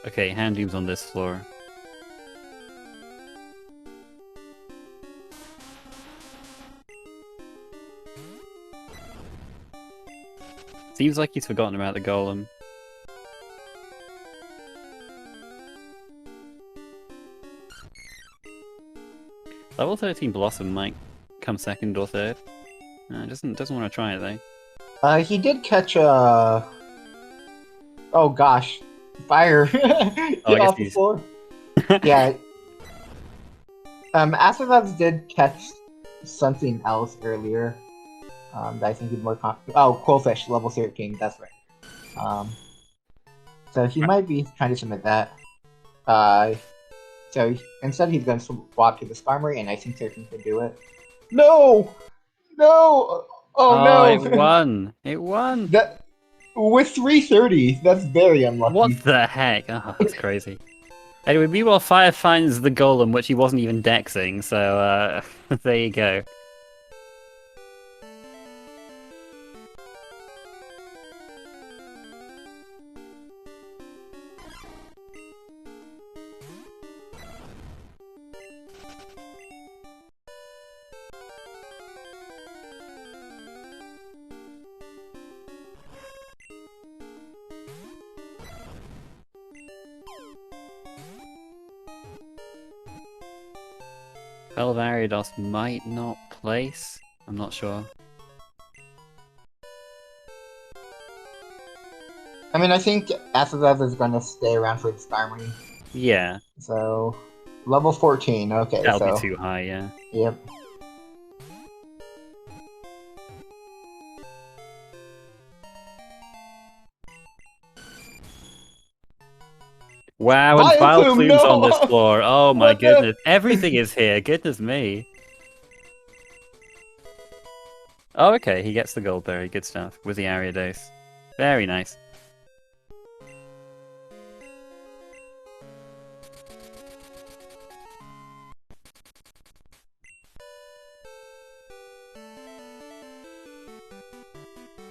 Okay, Houndoom's on this floor. Seems like he's forgotten about the golem. Level 13 Blossom might come second or third. Doesn't want to try it though. He did catch a... Oh gosh. Fire! Get off the floor. Yeah. Asazas did catch something else earlier. That I think is more oh, Quillfish, level 13, that's right. So he might be trying to submit that. So instead he's going to swap to the Skarmory, and I think 13 could do it. No! No! Oh no! It won! It won! That... With 330, that's very unlucky. What the heck? Oh, that's crazy. Anyway, meanwhile, Fire finds the golem, which he wasn't even dexing, so there you go. Variados might not place. I'm not sure. I mean, I think Asazas is going to stay around for the Skarmory. Yeah. So, level 14, okay. That'll be too high, yeah. Yep. Wow, and Vileplume's no! on this floor. Oh my What goodness. Everything is here. Goodness me. Oh, okay, he gets the gold berry. Good stuff. With the area dose. Very nice.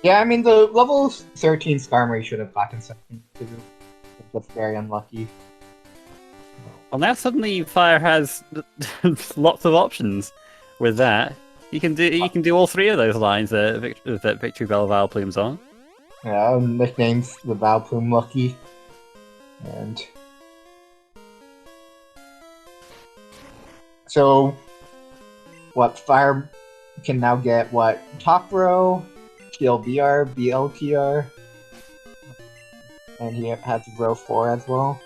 Yeah, I mean the level 13 Skarmory should have gotten something too. That's very unlucky. Well, now suddenly Fire has lots of options with that. You can do all three of those lines that Victory Bell Vileplume's on. Yeah, nicknames the Vileplume Lucky. And so what Fire can now get what top row, TLBR, BLTR, and he has row 4 as well.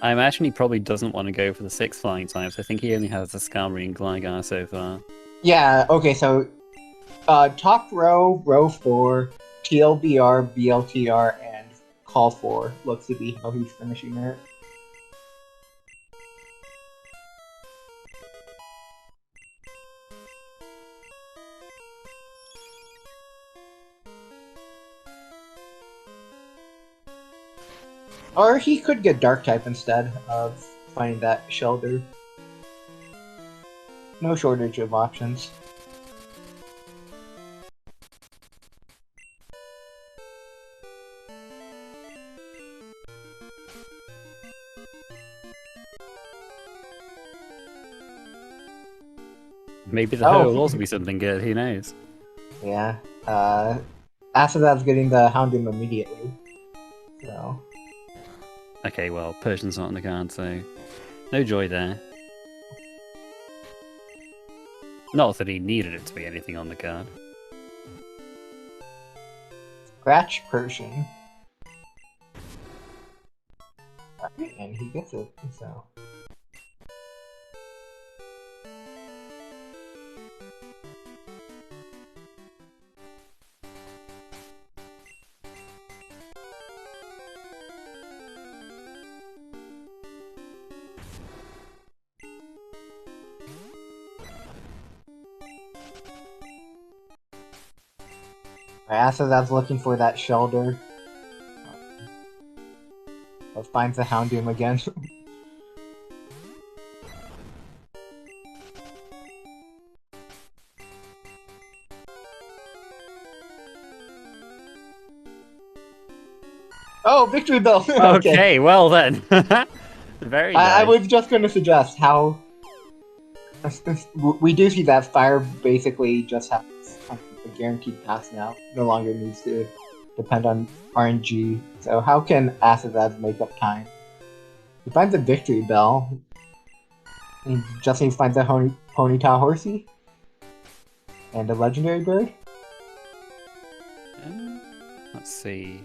I imagine he probably doesn't want to go for the 6 flying types. I think he only has the Skarmory and Gligar so far. Yeah, okay, so top row, row 4, TLBR, BLTR, and call 4 looks to be how he's finishing it. Or he could get Dark type instead of finding that Shelter. No shortage of options. Maybe the Ho will also be something good, who knows? Yeah. Asazas getting the Houndoom immediately. So. Okay, well, Persian's not on the card, so no joy there. Not that he needed it to be anything on the card. Scratch Persian. And he gets it, so. Asazas looking for that Shelter. But finds the Houndoom again. Oh, Victory Bell! Okay, well then. Very nice. I was just going to suggest how... We do see that Fire basically just has a guaranteed pass now. No longer needs to depend on RNG. So how can Asazas make up time? He finds a Victory Bell. And just needs to find the Ponyta Horsey. And a Legendary Bird. Let's see.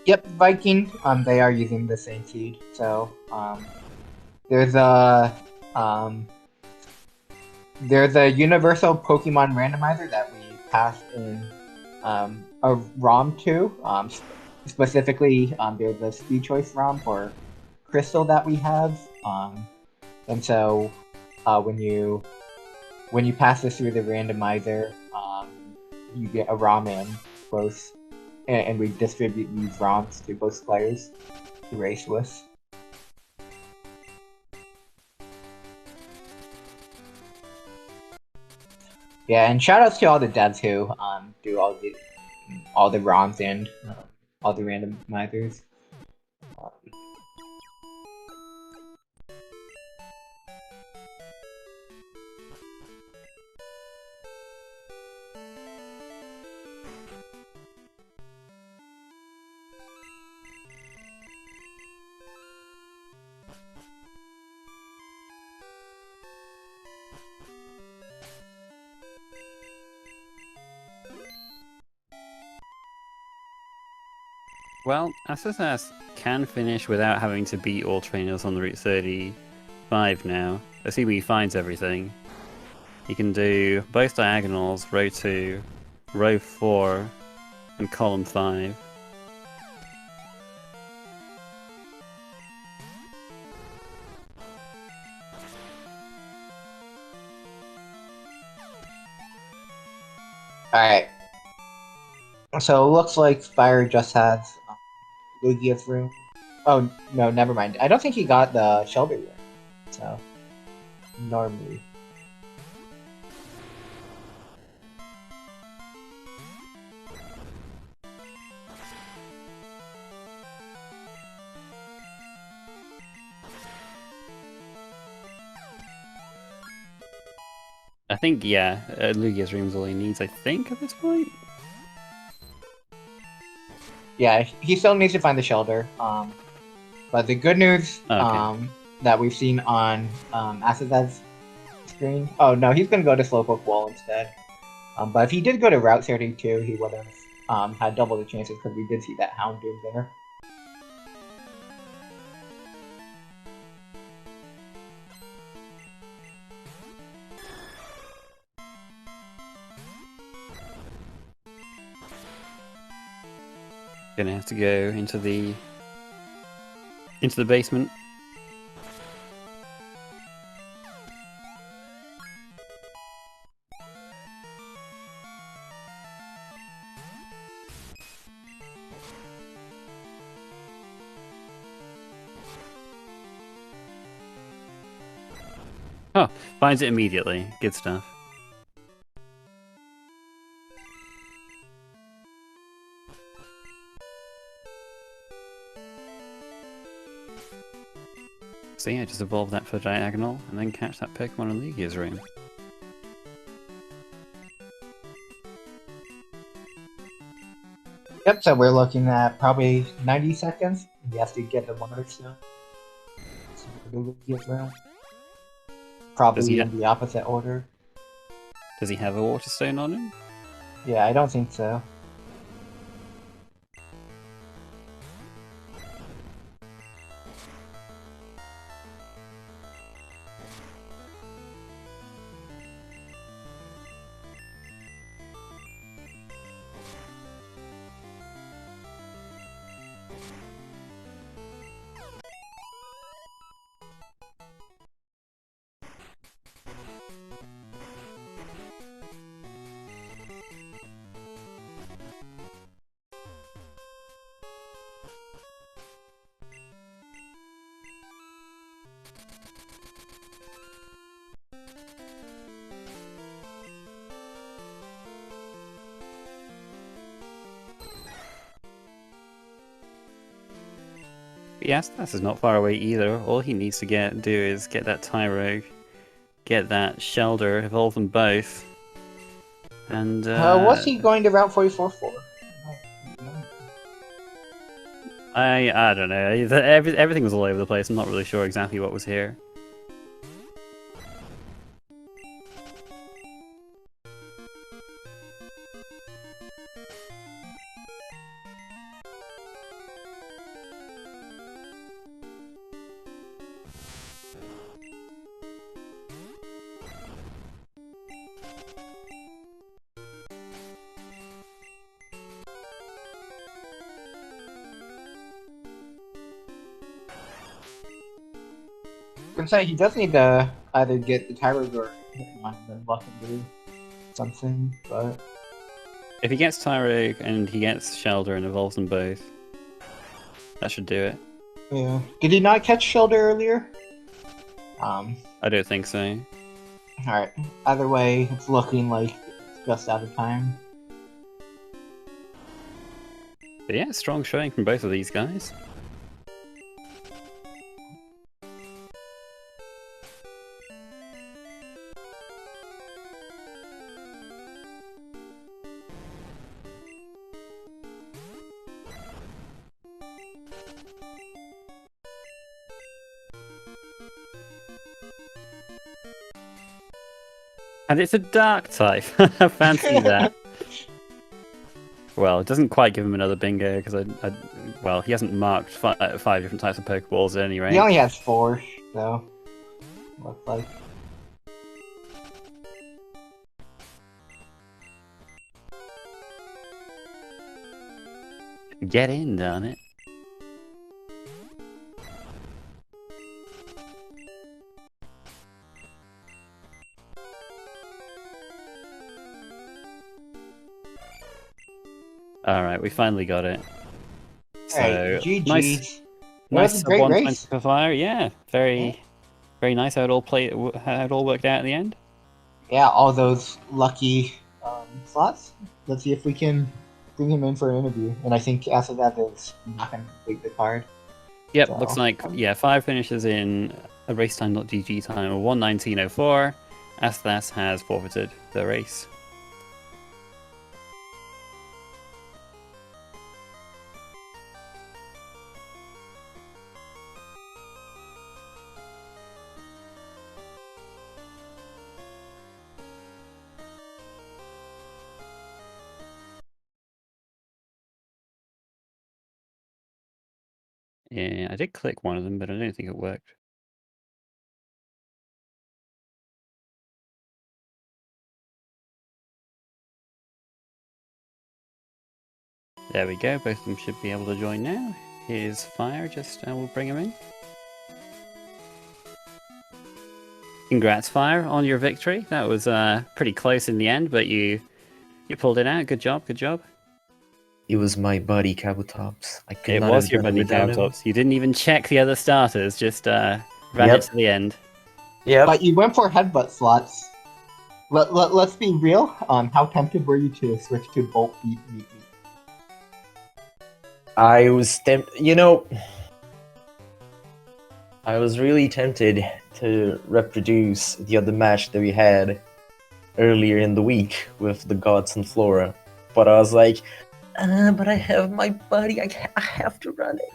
Yep, Viking. They are using the same seed. So, there's a universal Pokemon randomizer that we passed in a ROM to. Specifically, there's a speed choice ROM for Crystal that we have. And so, when you pass this through the randomizer, you get a ROM in both. And we distribute these ROMs to both players to race with. Yeah, and shoutouts to all the devs who do all the ROMs and all the randomizers. Well, Asazas can finish without having to beat all trainers on Route 35 now, assuming he finds everything. He can do both diagonals, row 2, row 4, And column 5. Alright. So it looks like Fire just has Lugia's room. Oh, no, never mind. I don't think he got the Shelby room. So, normally. I think, yeah, Lugia's room's all he needs, I think, at this point. Yeah, he still needs to find the shelter. But the good news Okay. that we've seen on asazas screen. Oh no, he's gonna go to Slowpoke Wall instead. But if he did go to Route 32, he would have had double the chances because we did see that Houndoom there. Gonna have to go into the basement. Oh, finds it immediately. Good stuff. So yeah, just evolve that for diagonal, and then catch that Pokemon in Lugia's room. Yep, so we're looking at probably 90 seconds. He has to get the Wonder Stone. Probably in the opposite order. Does he have a Water Stone on him? Yeah, I don't think so. But yes, this is not far away either. All he needs to do is get that Tyrogue, get that Shelder, evolve them both, and What's he going to Route 44 for? I don't know. Everything was all over the place. I'm not really sure exactly what was here. I'm saying he does need to either get the Tyrogue or Hitmon and then luck and do something, but... If he gets Tyrogue and he gets Shelder and evolves them both, that should do it. Yeah. Did he not catch Shelder earlier? I don't think so. Alright. Either way, it's looking like it's just out of time. But yeah, strong showing from both of these guys. And it's a dark type. Fancy that. Well, it doesn't quite give him another bingo because well, he hasn't marked 5 different types of Pokeballs at any rate. He only has 4, so looks like. Get in, darn it. Alright, we finally got it. So, Alright, GG's. nice That was a sub great 120 race. for Fire, yeah. Very nice how it all how it all worked out in the end. Yeah, all those lucky slots. Let's see if we can bring him in for an interview. And I think after that, is not going to complete the card. Yep, So, looks like, yeah, Fire finishes in a racetime.gg time of 1:19.04. Asthas has forfeited the race. Yeah, I did click one of them, but I don't think it worked. There we go, both of them should be able to join now. Here's Fire, we'll bring him in. Congrats, Fire, on your victory. That was pretty close in the end, but you pulled it out. Good job, good job. It was my buddy Kabutops. I could It not was have your done buddy it without him. Cowtops. You didn't even check the other starters, just ran Yep. it to the end. Yep. But you went for headbutt slots. Let's be real. How tempted were you to switch to Bolt Beat Meat? I was I was really tempted to reproduce the other match that we had earlier in the week with the Gods and Flora. But I was like, but I have my buddy, I have to run it.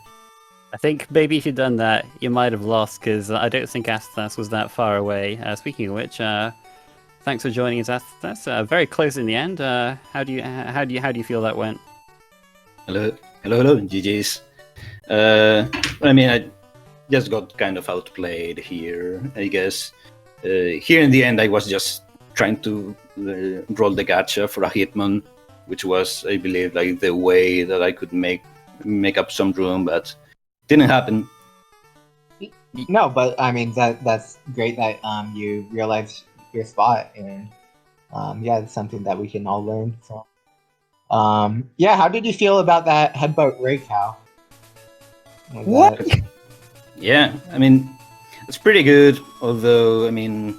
I think maybe if you'd done that, you might have lost, because I don't think Asthas was that far away. Speaking of which, thanks for joining us, Asthas. Very close in the end. How do you feel that went? Hello, GG's. I mean, I just got kind of outplayed here, I guess. Here in the end, I was just trying to roll the gacha for a Hitmon, which was, I believe, like the way that I could make up some room, but didn't happen. No, but I mean that's great that you realized your spot, and yeah, it's something that we can all learn from. Yeah, how did you feel about that headbutt Ray Cow? What? Yeah, I mean, it's pretty good, although, I mean,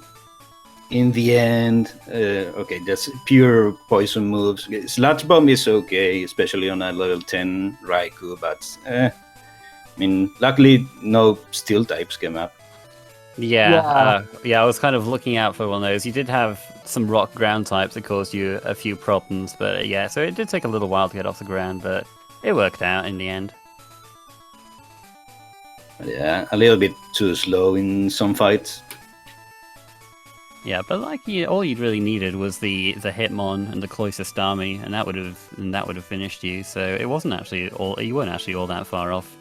in the end, okay, that's pure poison moves. Sludge Bomb is okay, especially on a level 10 Raikou, but I mean, luckily no steel types came up. Yeah, I was kind of looking out for one of those. You did have some rock ground types that caused you a few problems, but yeah, so it did take a little while to get off the ground, but it worked out in the end. Yeah, a little bit too slow in some fights. Yeah, but like all you'd really needed was the Hitmon and the closest army, and that would have finished you. So it wasn't actually you weren't actually all that far off.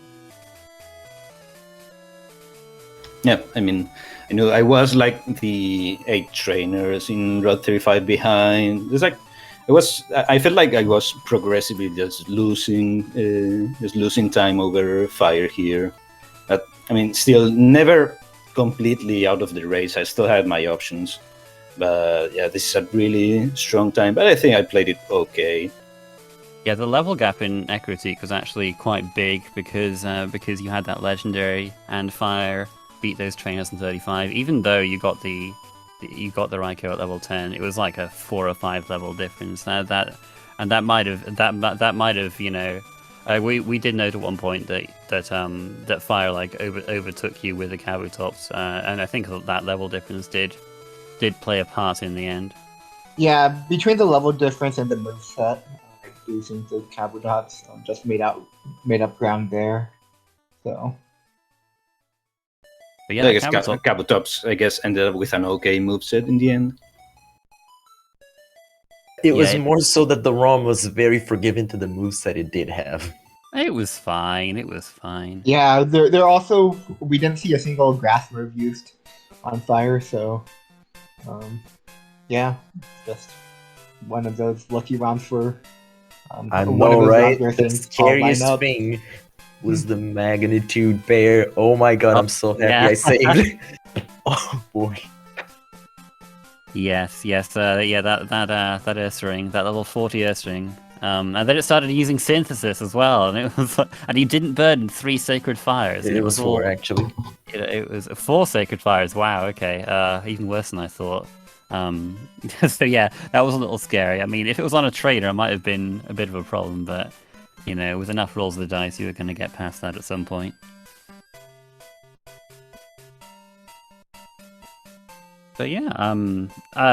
Yeah, I mean, I know I was like the 8 trainers in Road 35 behind. It's like I felt like I was progressively just losing time over Fire here. But I mean, still never completely out of the race. I still had my options, but yeah, this is a really strong time. But I think I played it okay. Yeah, the level gap in Ekrotik was actually quite big because you had that legendary, and Fire beat those trainers in 35. Even though you got the Raikou at level 10, it was like a 4 or 5 level difference. That might have you know. We did note at one point that Fire like overtook you with the Kabutops, and I think that level difference did play a part in the end. Yeah, between the level difference and the moveset, I do think the Kabutops just made up ground there. So. But yeah, I guess Kabutops, ended up with an okay moveset in the end. It was more so that the ROM was very forgiving to the moveset it did have. It was fine. It was fine. Yeah, there also we didn't see a single grass move used on Fire, so yeah, just one of those lucky rounds for I one of know, those right? longer The things all line scariest up. thing was the magnitude bear. Oh my god, I'm so happy yeah. I saved. Oh boy. Yes, yes, yeah, that Ursaring, that level 40 Ursaring. And then it started using synthesis as well, and it was, and he didn't burn 3 sacred fires. And It was 4 all, actually. it was 4 sacred fires. Wow, okay, even worse than I thought. So yeah, that was a little scary. I mean, if it was on a trader, it might have been a bit of a problem, but you know, with enough rolls of the dice, you were going to get past that at some point. But yeah,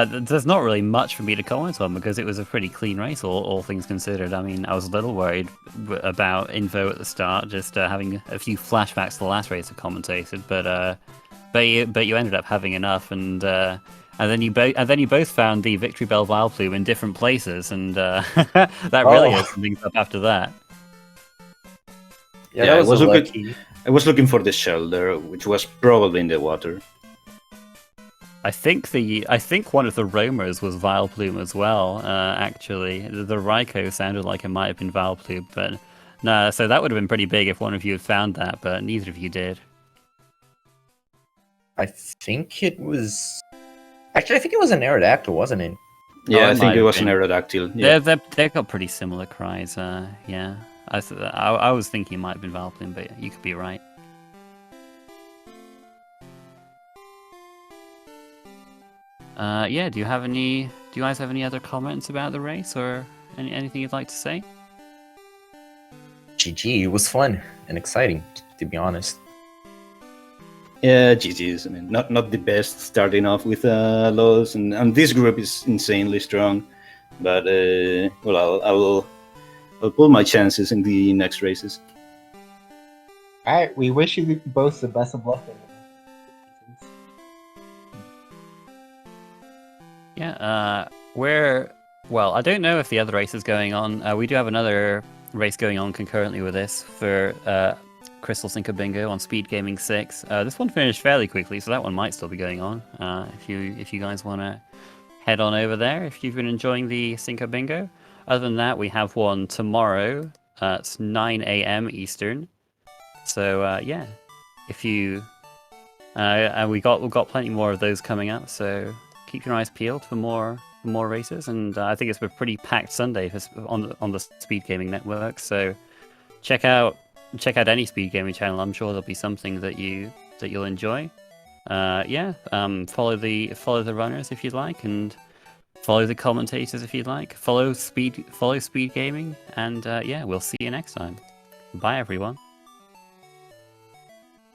there's not really much for me to comment on because it was a pretty clean race, all things considered. I mean, I was a little worried about Info at the start, just having a few flashbacks to the last race I commentated, but you ended up having enough, and then you both found the Victory Bell Vileplume in different places, and that really opened things up after that. Yeah, that was lucky. I was looking for the shelter, which was probably in the water. I think one of the roamers was Vileplume as well. Actually, the Raikou sounded like it might have been Vileplume, but no. So that would have been pretty big if one of you had found that, but neither of you did. I think it was. Actually, I think it was an Aerodactyl, wasn't it? Yeah, I it think might it have was an been. Aerodactyl. Yeah. They've got pretty similar cries. Yeah. I was thinking it might have been Vileplume, but you could be right. Yeah. Do you guys have any other comments about the race or anything you'd like to say? GG, it was fun and exciting, to be honest. Yeah, GG's. I mean, not the best starting off with a loss, and this group is insanely strong. But well, I'll pull my chances in the next races. All right, we wish you both the best of luck. Yeah, well, I don't know if the other race is going on. We do have another race going on concurrently with this for Crystal Cinco Bingo on SpeedGaming 6. This one finished fairly quickly, so that one might still be going on. If you guys want to head on over there, if you've been enjoying the Cinco Bingo. Other than that, we have one tomorrow. It's 9 a.m. Eastern. So yeah, if you and we've got plenty more of those coming up. So keep your eyes peeled for more races, and I think it's a pretty packed Sunday on the SpeedGaming network. So check out any SpeedGaming channel. I'm sure there'll be something that you'll enjoy. Yeah, follow the runners if you'd like, and follow the commentators if you'd like. Follow SpeedGaming, and yeah, we'll see you next time. Bye everyone.